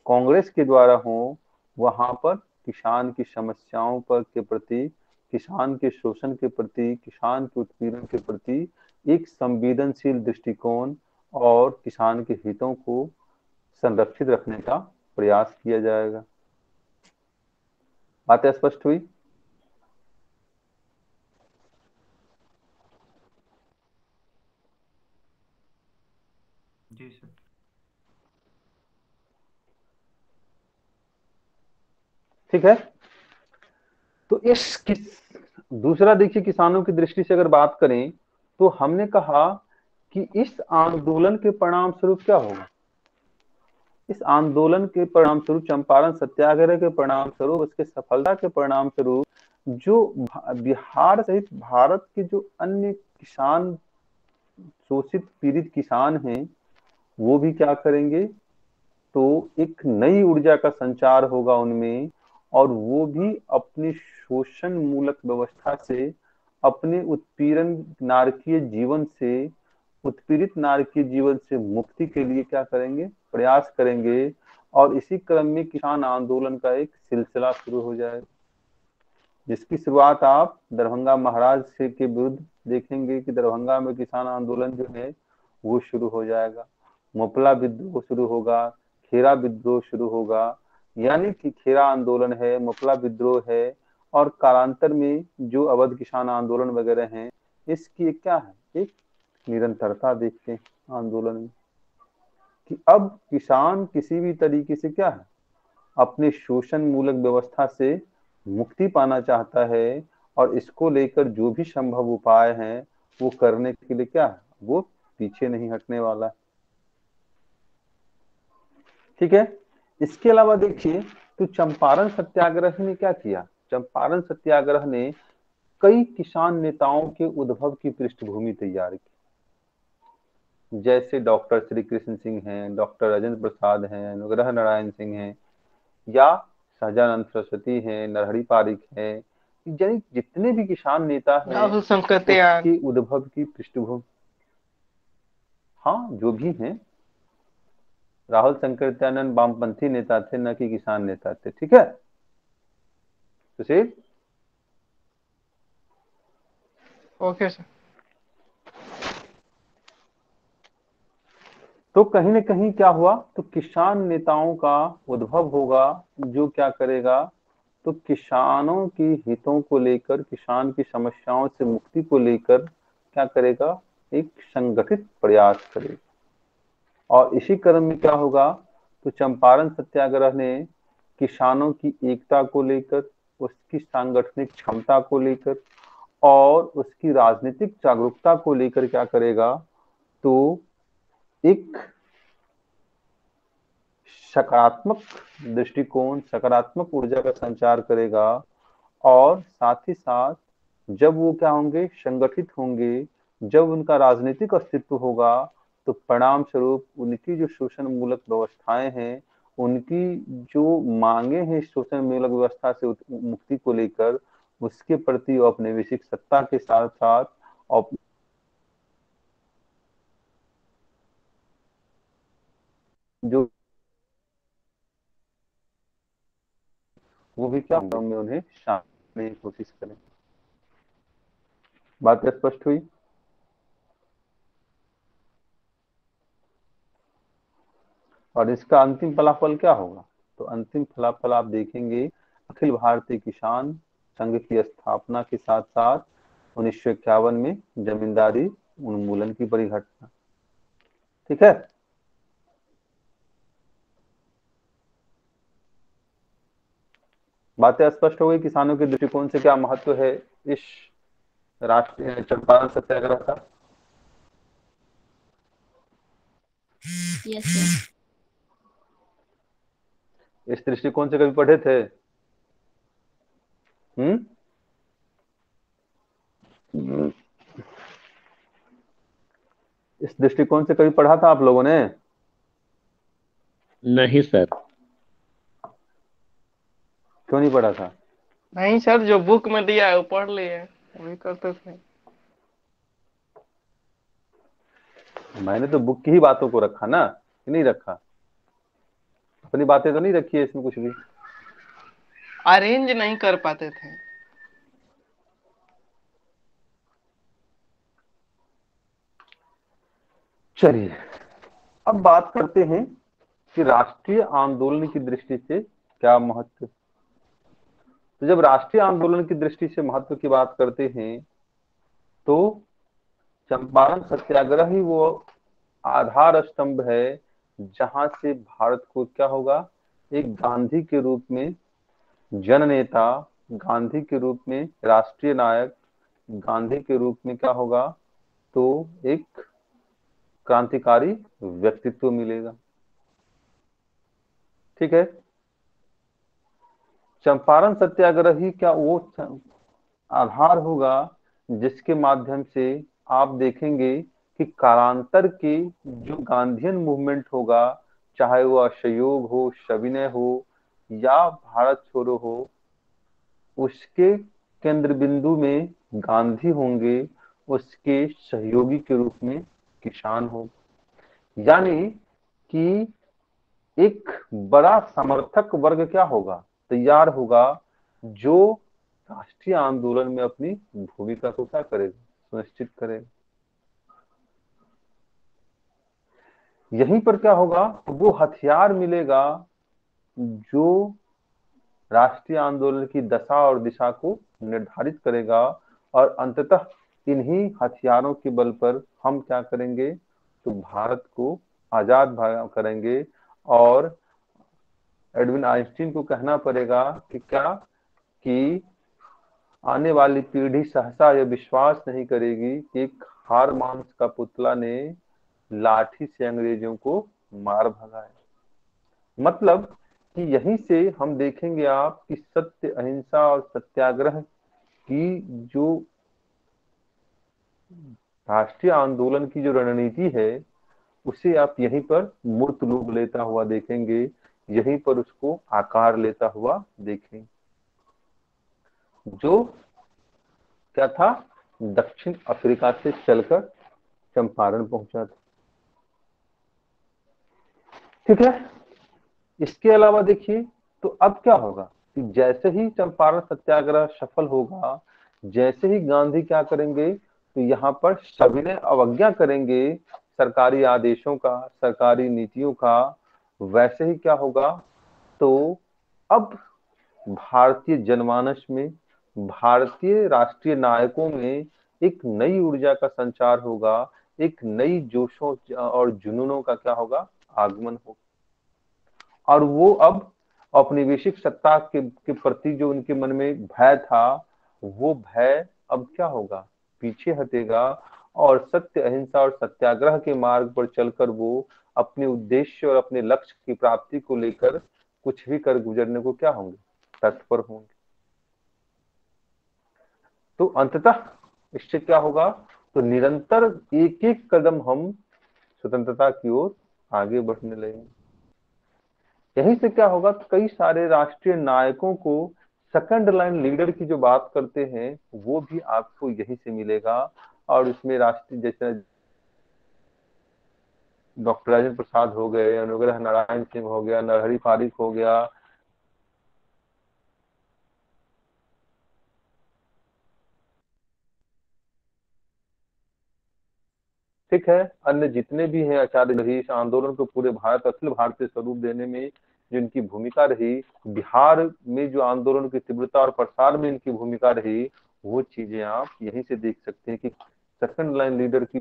कांग्रेस के द्वारा हो, वहां पर किसान की समस्याओं पर के प्रति, किसान के शोषण के प्रति, किसान के उत्पीड़न के प्रति एक संवेदनशील दृष्टिकोण और किसान के हितों को संरक्षित रखने का प्रयास किया जाएगा। बातें स्पष्ट हुई? जी सर। ठीक है। तो दूसरा देखिए, किसानों की दृष्टि से अगर बात करें तो हमने कहा कि इस आंदोलन के परिणाम स्वरूप क्या होगा। इस आंदोलन के परिणाम स्वरूप, चंपारण सत्याग्रह के परिणाम स्वरूप, उसके सफलता के परिणाम स्वरूप जो बिहार सहित भारत के जो अन्य किसान, शोषित पीड़ित किसान हैं, वो भी क्या करेंगे, तो एक नई ऊर्जा का संचार होगा उनमें, और वो भी अपनी शोषण मूलक व्यवस्था से, अपने उत्पीड़न नारकीय जीवन से, उत्पीड़ित नारकीय जीवन से मुक्ति के लिए क्या करेंगे, प्रयास करेंगे। और इसी क्रम में किसान आंदोलन का एक सिलसिला शुरू हो जाएगा, जिसकी शुरुआत आप दरभंगा महाराज से के विरुद्ध देखेंगे कि दरभंगा में किसान आंदोलन जो है वो शुरू हो जाएगा, मोपला विद्रोह शुरू होगा, खेरा विद्रोह शुरू होगा। यानी कि खेरा आंदोलन है, मोपला विद्रोह है, और कालांतर में जो अवध किसान आंदोलन वगैरह हैं, इसकी एक क्या है, एक निरंतरता देखते हैं आंदोलन में, कि अब किसान किसी भी तरीके से क्या है, अपने शोषण मूलक व्यवस्था से मुक्ति पाना चाहता है, और इसको लेकर जो भी संभव उपाय हैं वो करने के लिए क्या है, वो पीछे नहीं हटने वाला है। ठीक है। इसके अलावा देखिए, तो चंपारण सत्याग्रह ने क्या किया, चंपारण सत्याग्रह ने कई किसान नेताओं के उद्भव की पृष्ठभूमि तैयार की, जैसे डॉक्टर श्री कृष्ण सिंह हैं, डॉक्टर राजेंद्र प्रसाद हैं, अनुग्रह नारायण सिंह हैं, या सहजानंद सरस्वती हैं, नरहरि पारिक हैं, यानी जितने भी किसान नेता हैं राहुल संकरत्यान, उसकी उद्भव की पृष्ठभूमि, हाँ जो भी हैं, राहुल संकीर्तनानंद वामपंथी नेता थे, न कि किसान नेता थे। ठीक है सुशील? Okay sir. तो कहीं न कहीं क्या हुआ, तो किसान नेताओं का उद्भव होगा, जो क्या करेगा, तो किसानों की हितों को लेकर, किसान की समस्याओं से मुक्ति को लेकर क्या करेगा, एक संगठित प्रयास करेगा। और इसी क्रम में क्या होगा, तो चंपारण सत्याग्रह ने किसानों की एकता को लेकर, उसकी सांगठनिक क्षमता को लेकर, और उसकी राजनीतिक जागरूकता को लेकर क्या करेगा, तो एक सकारात्मक दृष्टिकोण, सकारात्मक ऊर्जा का संचार करेगा। और साथ ही साथ जब वो क्या होंगे, संगठित होंगे, जब उनका राजनीतिक अस्तित्व होगा, तो परिणाम स्वरूप उनकी जो शोषण मूलक व्यवस्थाएं हैं, उनकी जो मांगे हैं शोषण मूलक व्यवस्था से मुक्ति को लेकर, उसके प्रति औपनिवेशिक सत्ता के साथ साथ जो वो भी क्या में उन्हें शामिल करने की कोशिश करें। बात स्पष्ट हुई? और इसका अंतिम फलाफल क्या होगा, तो अंतिम फलाफल आप देखेंगे, अखिल भारतीय किसान संघ की स्थापना के साथ साथ 1951 में जमींदारी उन्मूलन की बड़ी घटना। ठीक है। बातें स्पष्ट हो गई, किसानों के दृष्टिकोण से क्या महत्व है इस राष्ट्रीय चंपारण सत्याग्रह का? Yes sir. इस दृष्टिकोण से कभी पढ़े थे? इस दृष्टिकोण से कभी पढ़ा था आप लोगों ने? नहीं सर। क्यों नहीं पढ़ा था? नहीं सर, जो बुक में दिया है वो पढ़ लिए, वही करते थे। मैंने तो बुक की ही बातों को रखा ना, कि नहीं रखा? अपनी बातें तो नहीं रखी है इसमें कुछ भी? अरेंज नहीं कर पाते थे। चलिए अब बात करते हैं कि राष्ट्रीय आंदोलन की दृष्टि से क्या महत्व। तो जब राष्ट्रीय आंदोलन की दृष्टि से महत्व की बात करते हैं तो चंपारण सत्याग्रह ही वो आधार स्तंभ है जहां से भारत को क्या होगा, एक गांधी के रूप में जननेता, गांधी के रूप में राष्ट्रीय नायक, गांधी के रूप में क्या होगा, तो एक क्रांतिकारी व्यक्तित्व मिलेगा। ठीक है, चंपारण सत्याग्रह ही क्या वो आधार होगा जिसके माध्यम से आप देखेंगे कि कालांतर के जो गांधीयन मूवमेंट होगा, चाहे वो असहयोग हो, सविनय हो या भारत छोड़ो हो, उसके केंद्र बिंदु में गांधी होंगे, उसके सहयोगी के रूप में किसान हो। यानी कि एक बड़ा समर्थक वर्ग क्या होगा, तैयार होगा, जो राष्ट्रीय आंदोलन में अपनी भूमिका को क्या करेगा, सुनिश्चित करेगा। यहीं पर क्या होगा, वो हथियार मिलेगा जो राष्ट्रीय आंदोलन की दशा और दिशा को निर्धारित करेगा, और अंततः इन्हीं हथियारों के बल पर हम क्या करेंगे, तो भारत को आजाद करेंगे। और एडविन आइंस्टीन को कहना पड़ेगा कि क्या, कि आने वाली पीढ़ी सहसा यह विश्वास नहीं करेगी कि एक हार मांस का पुतला ने लाठी से अंग्रेजों को मार भगाया। मतलब कि यहीं से हम देखेंगे आप कि सत्य, अहिंसा और सत्याग्रह की जो राष्ट्रीय आंदोलन की जो रणनीति है, उसे आप यहीं पर मूर्त रूप लेता हुआ देखेंगे, यहीं पर उसको आकार लेता हुआ देखेंगे। जो क्या था, दक्षिण अफ्रीका से चलकर चंपारण पहुंचा था। ठीक है, इसके अलावा देखिए तो अब क्या होगा कि जैसे ही चंपारण सत्याग्रह सफल होगा, जैसे ही गांधी क्या करेंगे, तो यहाँ पर सविनय अवज्ञा करेंगे सरकारी आदेशों का, सरकारी नीतियों का, वैसे ही क्या होगा, तो अब भारतीय जनमानस में, भारतीय राष्ट्रीय नायकों में एक नई ऊर्जा का संचार होगा, एक नई जोशों और जुनूनों का क्या होगा, आगमन होगा। और वो अब औपनिवेशिक सत्ता के प्रति जो उनके मन में भय था, वो भय अब क्या होगा, पीछे हटेगा, और सत्य, अहिंसा और सत्याग्रह के मार्ग पर चलकर वो अपने उद्देश्य और अपने लक्ष्य की प्राप्ति को लेकर कुछ भी कर गुजरने को क्या होंगे, तत्पर होंगे। तो अंततः इससे क्या होगा, तो निरंतर एक एक कदम हम स्वतंत्रता की ओर आगे बढ़ने लगेंगे। यहीं से क्या होगा, कई सारे राष्ट्रीय नायकों को सेकंड लाइन लीडर की जो बात करते हैं, वो भी आपको यहीं से मिलेगा। और इसमें राष्ट्रीय, जैसे डॉक्टर राजेंद्र प्रसाद हो गए, अनुग्रह नारायण सिंह हो गया, नरहरि पारिक हो गया, ठीक है, अन्य जितने भी हैं आचार्य रही, इस आंदोलन को पूरे भारत, अखिल भारतीय स्वरूप देने में जो इनकी भूमिका रही, बिहार में जो आंदोलन की तीव्रता और प्रसार में इनकी भूमिका रही, वो चीजें आप यहीं से देख सकते हैं कि सेकंड लाइन लीडर की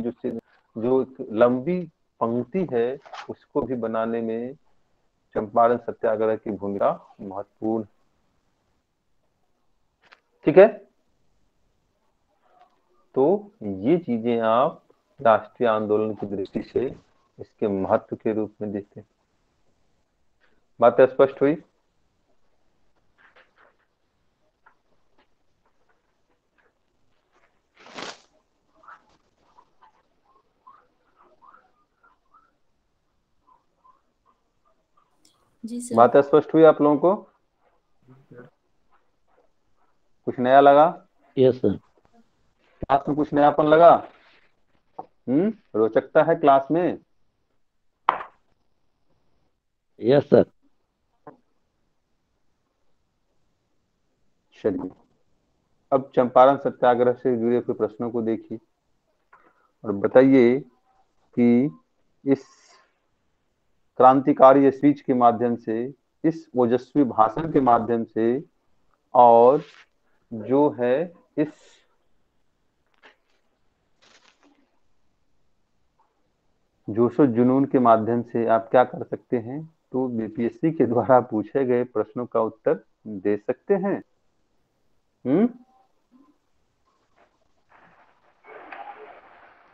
जो लंबी पंक्ति है, उसको भी बनाने में चंपारण सत्याग्रह की भूमिका महत्वपूर्ण। ठीक है, तो ये चीजें आप राष्ट्रीय आंदोलन की दृष्टि से इसके महत्व के रूप में देखते हैं। बात स्पष्ट हुई? जी सर। बात स्पष्ट हुई आप लोगों को? कुछ नया लगा? Yes sir. क्लास में कुछ नयापन लगा? रोचकता है क्लास में? Yes sir. चलिए, अब चंपारण सत्याग्रह से जुड़े हुए प्रश्नों को देखिए और बताइए कि इस क्रांतिकारी स्पीच के माध्यम से, इस ओजस्वी भाषण के माध्यम से और जो है इस जोशो जुनून के माध्यम से आप क्या कर सकते हैं, तो बीपीएससी के द्वारा पूछे गए प्रश्नों का उत्तर दे सकते हैं।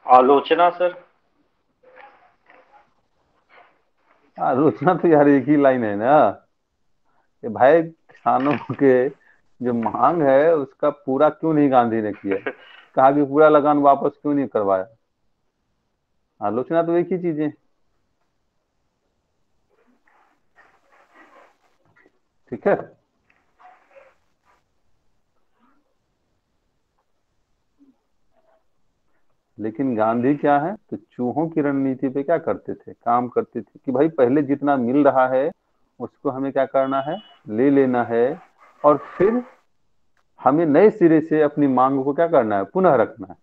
आलोचना सर। आलोचना तो यार एक ही लाइन है ना कि भाई किसानों के जो मांग है उसका पूरा क्यों नहीं गांधी ने किया, कहा कि पूरा लगान वापस क्यों नहीं करवाया। आलोचना तो एक ही चीज है। ठीक है, लेकिन गांधी क्या है, तो चूहों की रणनीति पे क्या करते थे, काम करते थे कि भाई पहले जितना मिल रहा है उसको हमें क्या करना है, ले लेना है, और फिर हमें नए सिरे से अपनी मांग को क्या करना है, पुनः रखना है।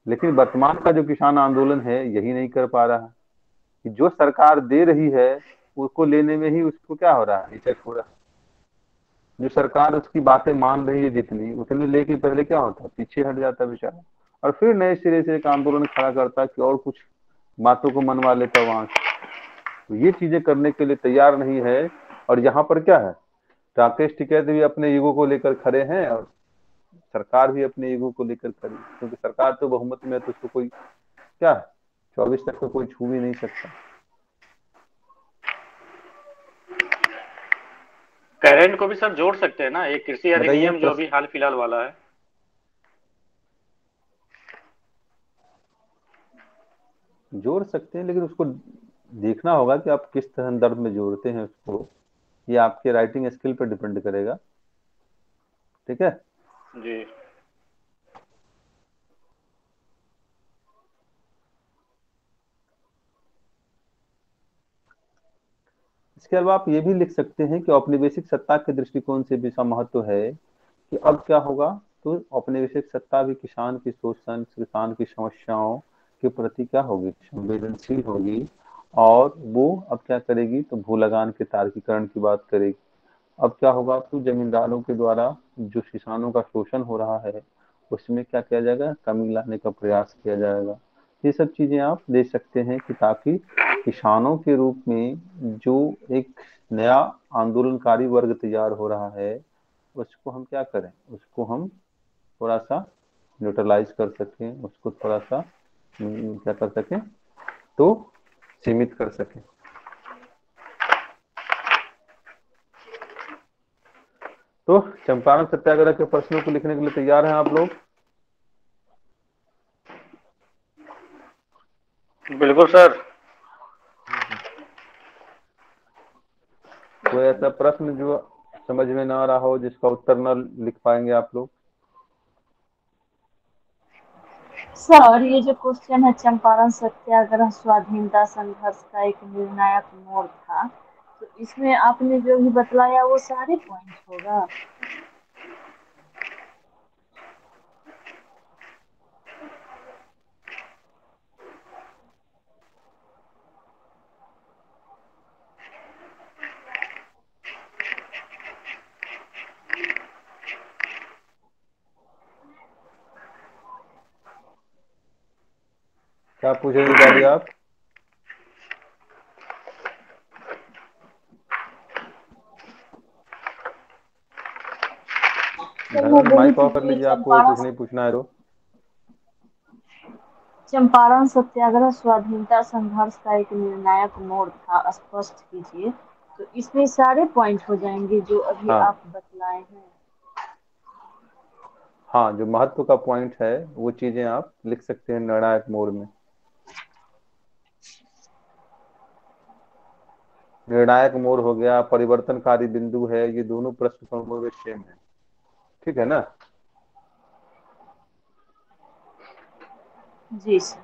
लेकिन वर्तमान का जो किसान आंदोलन है यही नहीं कर पा रहा है कि जो सरकार दे रही है उसको लेने में ही उसको क्या हो रहा है, हिचक हो रहा है। जो सरकार उसकी बातें मान रही है जितनी, उतने लेके पहले क्या होता, पीछे हट जाता बेचारा, और फिर नए सिरे से एक आंदोलन खड़ा करता कि और कुछ बातों को मनवा लेता वहां से। तो ये चीजें करने के लिए तैयार नहीं है। और यहाँ पर क्या है, राकेश टिकैत भी अपने ईगो को लेकर खड़े हैं और सरकार भी अपने ईगो को लेकर खड़ी, क्योंकि सरकार तो बहुमत में है, तो उसको कोई क्या 24 तक तो कोई छू भी नहीं सकता। करंट को भी सर जोड़ सकते हैं ना, एक कृषि बताइए अधिनियम जो अभी हाल फिलहाल वाला है। जोड़ सकते हैं, लेकिन उसको देखना होगा कि आप किस संदर्भ में जोड़ते हैं उसको, ये आपके राइटिंग स्किल पर डिपेंड करेगा। ठीक है जी। इसके अलावा आप ये भी लिख सकते हैं कि औपनिवेशिक सत्ता के दृष्टिकोण से भी इसका महत्व है कि अब क्या होगा, तो औपनिवेशिक सत्ता भी किसान की शोषण, किसान की समस्याओं के प्रति क्या होगी, संवेदनशील होगी, और वो अब क्या करेगी, तो भू लगान के तार्किकरण की बात करेगी। अब क्या होगा, तो जमींदारों के द्वारा जो किसानों का शोषण हो रहा है उसमें क्या किया जाएगा, कमी लाने का प्रयास किया जाएगा। ये सब चीजें आप दे सकते हैं कि ताकि किसानों के रूप में जो एक नया आंदोलनकारी वर्ग तैयार हो रहा है उसको हम क्या करें, उसको हम थोड़ा सा न्यूट्रलाइज कर सकें, उसको थोड़ा सा क्या कर सकें, तो सीमित कर सकें। तो चंपारण सत्याग्रह के प्रश्नों को लिखने के लिए तैयार हैं आप लोग? बिल्कुल सर। कोई ऐसा प्रश्न जो समझ में ना आ रहा हो, जिसका उत्तर न लिख पाएंगे आप लोग? सर ये जो क्वेश्चन है, चंपारण सत्याग्रह स्वाधीनता संघर्ष का एक निर्णायक मोड़ था, तो इसमें आपने जो भी बतलाया वो सारे पॉइंट होगा? क्या पूछ रहे दीपाली आप? सर मैं बोली माइक थी ऑफ कर कि लीजिए, आपको कुछ नहीं पूछना है तो। चंपारण सत्याग्रह स्वाधीनता संघर्ष का एक निर्णायक मोड़ था, स्पष्ट कीजिए। तो इसमें सारे पॉइंट हो जाएंगे जो अभी हाँ आप बतलाए हैं? हाँ, जो महत्व का पॉइंट है वो चीजें आप लिख सकते हैं निर्णायक मोड़ में। निर्णायक मोड़ हो गया, परिवर्तनकारी बिंदु है, ये दोनों प्रश्न समूह सेम है। ठीक है ना? जी सर।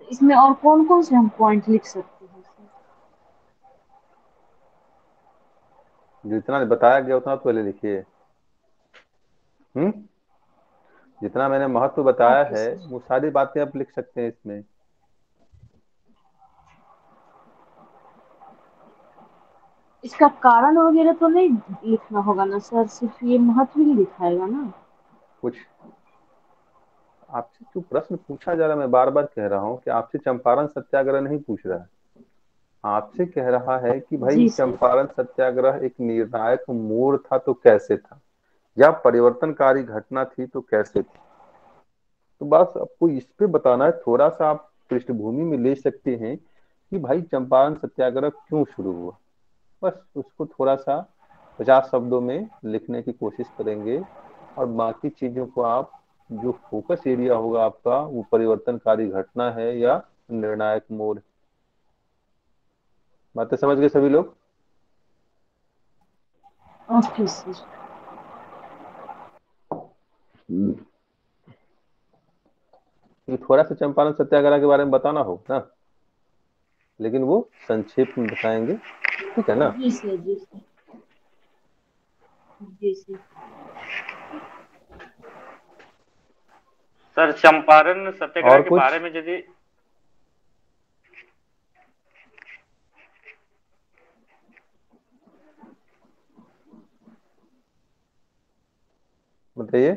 तो इसमें और कौन कौन से हम पॉइंट लिख सकते हैं सर? जितना बताया गया उतना पहले लिखिए। जितना मैंने महत्व बताया ओके है सर। वो सारी बातें आप लिख सकते हैं इसमें। इसका कारण वगैरह तो नहीं लिखना होगा ना सर, सिर्फ ये महत्व ही लिखाएगा ना। कुछ आपसे जो प्रश्न पूछा जा रहा है, मैं बार बार कह रहा हूँ कि आपसे चंपारण सत्याग्रह नहीं पूछ रहा है, आपसे कह रहा है कि भाई जी सर। चंपारण सत्याग्रह एक निर्णायक मोड़ था तो कैसे था, या परिवर्तनकारी घटना थी तो कैसे थी। तो बस आपको इस पे बताना है, थोड़ा सा आप पृष्ठभूमि में ले सकते हैं कि भाई चंपारण सत्याग्रह क्यों शुरू हुआ, बस उसको थोड़ा सा 50 शब्दों में लिखने की कोशिश करेंगे। और बाकी चीजों को आप, जो फोकस एरिया होगा आपका, वो परिवर्तनकारी घटना है या निर्णायक मोड़। बातें समझ गए सभी लोग? Okay sir. ये थोड़ा सा चंपारण सत्याग्रह के बारे में बताना हो ना, लेकिन वो संक्षेप में बताएंगे, ठीक है ना। जी सर। जी सर। जी सर। सर चंपारण सत्याग्रह और के कुछ? बारे में यदि बताइए।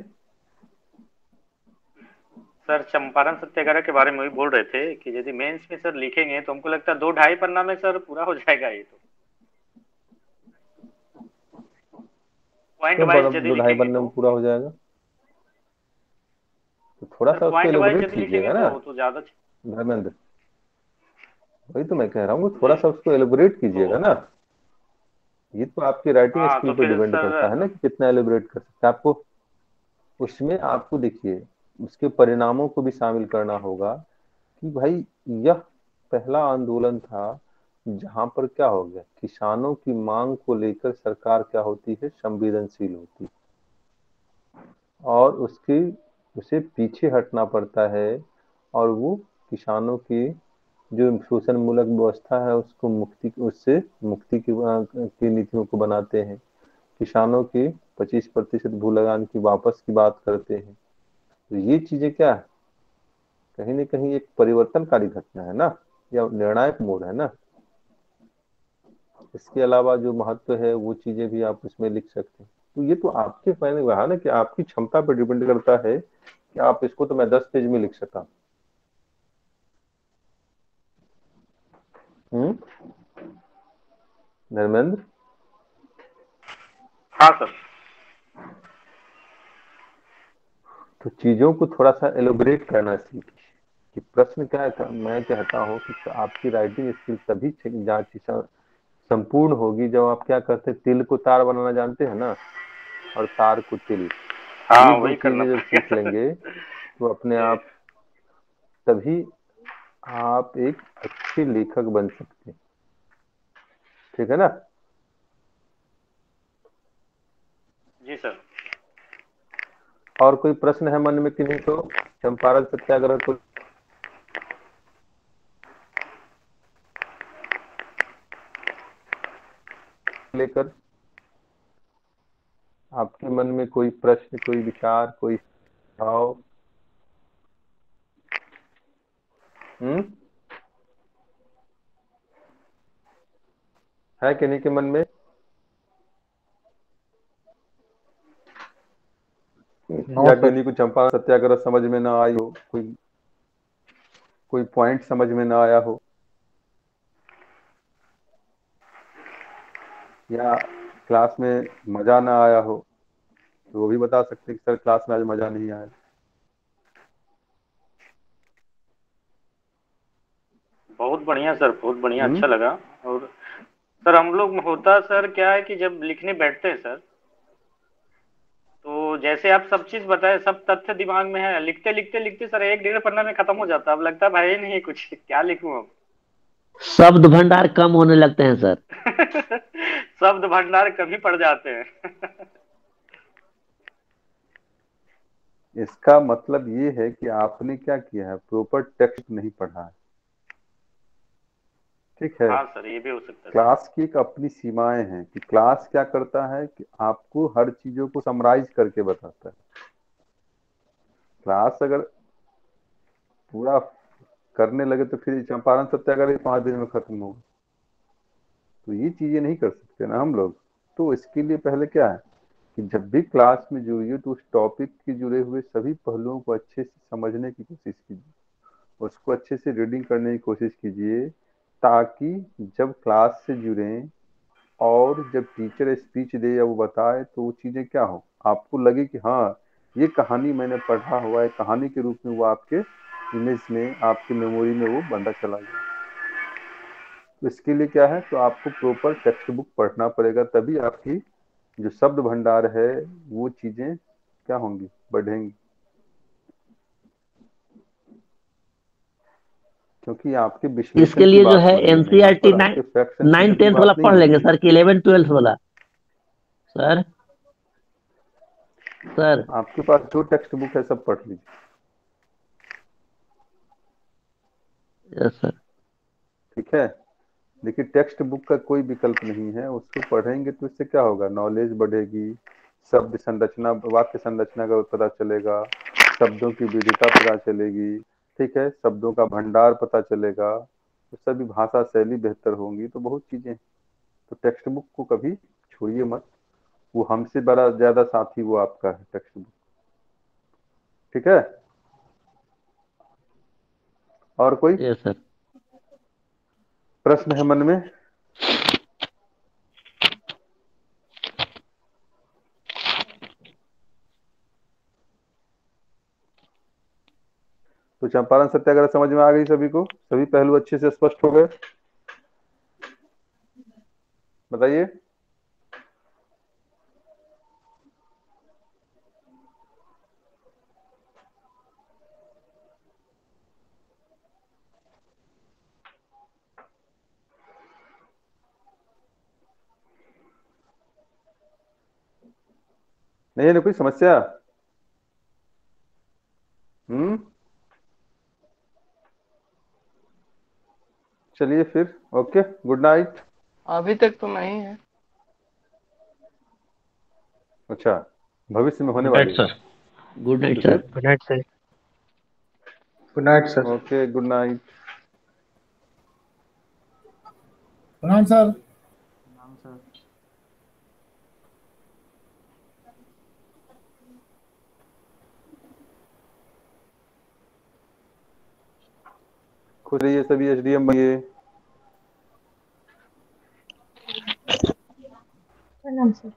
सर चंपारण सत्याग्रह के बारे में वही बोल रहे थे कि यदि मेंस में सर लिखेंगे तो हमको लगता है 2-2.5 पन्ना में सर पूरा हो जाएगा ये तो, पॉइंट क्यों वाइज यदि दो ढाई लिखेंगे बनने में तो। पूरा हो जाएगा? तो थोड़ा सर सा उसको पॉइंट वाइज एलोबरेट यदि लिखेंगे कीजिएगा ना तो ज्यादा धर्मेंद्र, वही तो मैं कह रहा हूँ, जी। थोड़ा सा उसको एलोबरेट तो कीजिएगा ना। ये तो आपकी राइटिंग हाँ, स्किल तो पे फिर डिपेंड सर करता है ना कि कितना एलोबरेट कर सकते हैं आपको। उसमें आपको देखिए, उसके परिणामों को भी शामिल करना होगा कि भाई यह पहला आंदोलन था जहां पर क्या हो गया, किसानों की मांग को लेकर सरकार क्या होती है, संवेदनशील होती है, और उसे पीछे हटना पड़ता है, और वो किसानों की जो शोषण मूलक व्यवस्था है उसको उससे मुक्ति की नीतियों को बनाते हैं, किसानों की 25% भू लगान की वापस की बात करते हैं। तो ये चीजें क्या है, कहीं ना कहीं एक परिवर्तनकारी घटना है ना, या निर्णायक मोड़ है ना। इसके अलावा जो महत्व है वो चीजें भी आप उसमें लिख सकते हैं। तो ये तो आपके, मैंने कहा ना कि आपकी क्षमता पर डिपेंड करता है कि आप इसको, तो मैं 10 पेज में लिख सका। धर्मेंद्र, हाँ सर। तो चीजों को थोड़ा सा एलोबरेट करना सीखिए कि प्रश्न क्या है। मैं कहता हूँ कि आपकी राइटिंग स्किल तभी जांच संपूर्ण होगी जब आप क्या करते हैं, तिल को तार बनाना जानते हैं ना, और तार को तिल, हाँ, ये दो वही करना चीजें जब सीख पड़ेगा सर। लेंगे तो अपने जी। आप, तभी आप एक अच्छे लेखक बन सकते हैं, ठीक है ना। जी सर। और कोई प्रश्न है मन में कि नहीं, तो चंपारण सत्याग्रह को लेकर आपके मन में कोई प्रश्न, कोई विचार, कोई भाव? है कि नहीं के मन में, नो या सर। किन्हीं को चंपारण सत्याग्रह समझ में ना आई हो, कोई कोई पॉइंट समझ में ना आया हो, या क्लास में मजा ना आया हो, तो वो भी बता सकते हैं कि सर क्लास में आज मजा नहीं आया। बहुत बढ़िया सर, बहुत बढ़िया, हम्म अच्छा लगा। और सर हम लोग में होता सर क्या है कि जब लिखने बैठते हैं सर, तो जैसे आप सब चीज बताए, सब तथ्य दिमाग में है, लिखते लिखते लिखते सर 1-1.5 पन्ना में खत्म हो जाता है। अब लगता है भाई नहीं कुछ, क्या लिखूं अब। शब्द भंडार कम होने लगते हैं सर। शब्द भंडार कभी पड़ जाते हैं। इसका मतलब ये है कि आपने क्या किया है, प्रॉपर टेक्स्ट नहीं पढ़ा है, ठीक है। हाँ सर, ये भी हो सकता है सर। क्लास की एक अपनी सीमाएं हैं कि क्लास क्या करता है कि आपको हर चीजों को समराइज करके बताता है। क्लास अगर पूरा करने लगे तो फिर चंपारण सत्याग्रह 5 दिन में खत्म होगा। तो ये चीजें नहीं कर सकते ना हम लोग। तो इसके लिए पहले क्या है कि जब भी क्लास में जुड़िए तो उस टॉपिक के जुड़े हुए सभी पहलुओं को अच्छे से समझने की कोशिश कीजिए, उसको अच्छे से रीडिंग करने की कोशिश कीजिए, ताकि जब क्लास से जुड़ें और जब टीचर स्पीच दे या वो बताए तो वो चीजें क्या हो, आपको लगे कि हाँ ये कहानी मैंने पढ़ा हुआ है, कहानी के रूप में वो आपके इमेज में, आपकी मेमोरी में वो बंदा चला गया। तो इसके लिए क्या है, तो आपको प्रॉपर टेक्स्ट बुक पढ़ना पड़ेगा, तभी आपकी जो शब्द भंडार है वो चीजें क्या होंगी, बढ़ेंगी। क्योंकि आपके विश्लेषण इसके की लिए जो बात है हो रही है ना, यहाँ एनसीईआरटी पर आपके फैक्ट्स एंड 9 फिगर की 10th वाला बात नहीं पढ़ हो रही लेंगे है। सर कि 11 12 वाला। सर सर आपके पास जो टेक्स्ट बुक है सब पढ़ लीजिए। Yes sir. ठीक है, देखिए टेक्स्ट बुक का कोई विकल्प नहीं है, उसको पढ़ेंगे तो इससे क्या होगा, नॉलेज बढ़ेगी, शब्द संरचना, वाक्य संरचना का पता चलेगा, शब्दों की विविधता पता चलेगी, ठीक है, शब्दों का भंडार पता चलेगा, तो सभी भाषा शैली बेहतर होंगी, तो बहुत चीजें। तो टेक्स्ट बुक को कभी छोड़िए मत, वो हमसे बड़ा ज्यादा साथी वो आपका है टेक्स्ट बुक। ठीक है, और कोई यस सर। प्रश्न है मन में? तो चंपारण सत्याग्रह समझ में आ गई सभी को, सभी पहलू अच्छे से स्पष्ट हो गए? बताइए। नहीं है ना कोई समस्या? चलिए फिर, ओके, गुड नाइट। अभी तक तो नहीं है। अच्छा, भविष्य में होने गुड नाइट वाली है। सर। गुड नाइट तो सर। फिर good night sir. Good night sir. Okay, good night. प्रणाम सर। नाम सर। खुश रहिए सभी, एसडीएम बनिए। प्रणाम सर।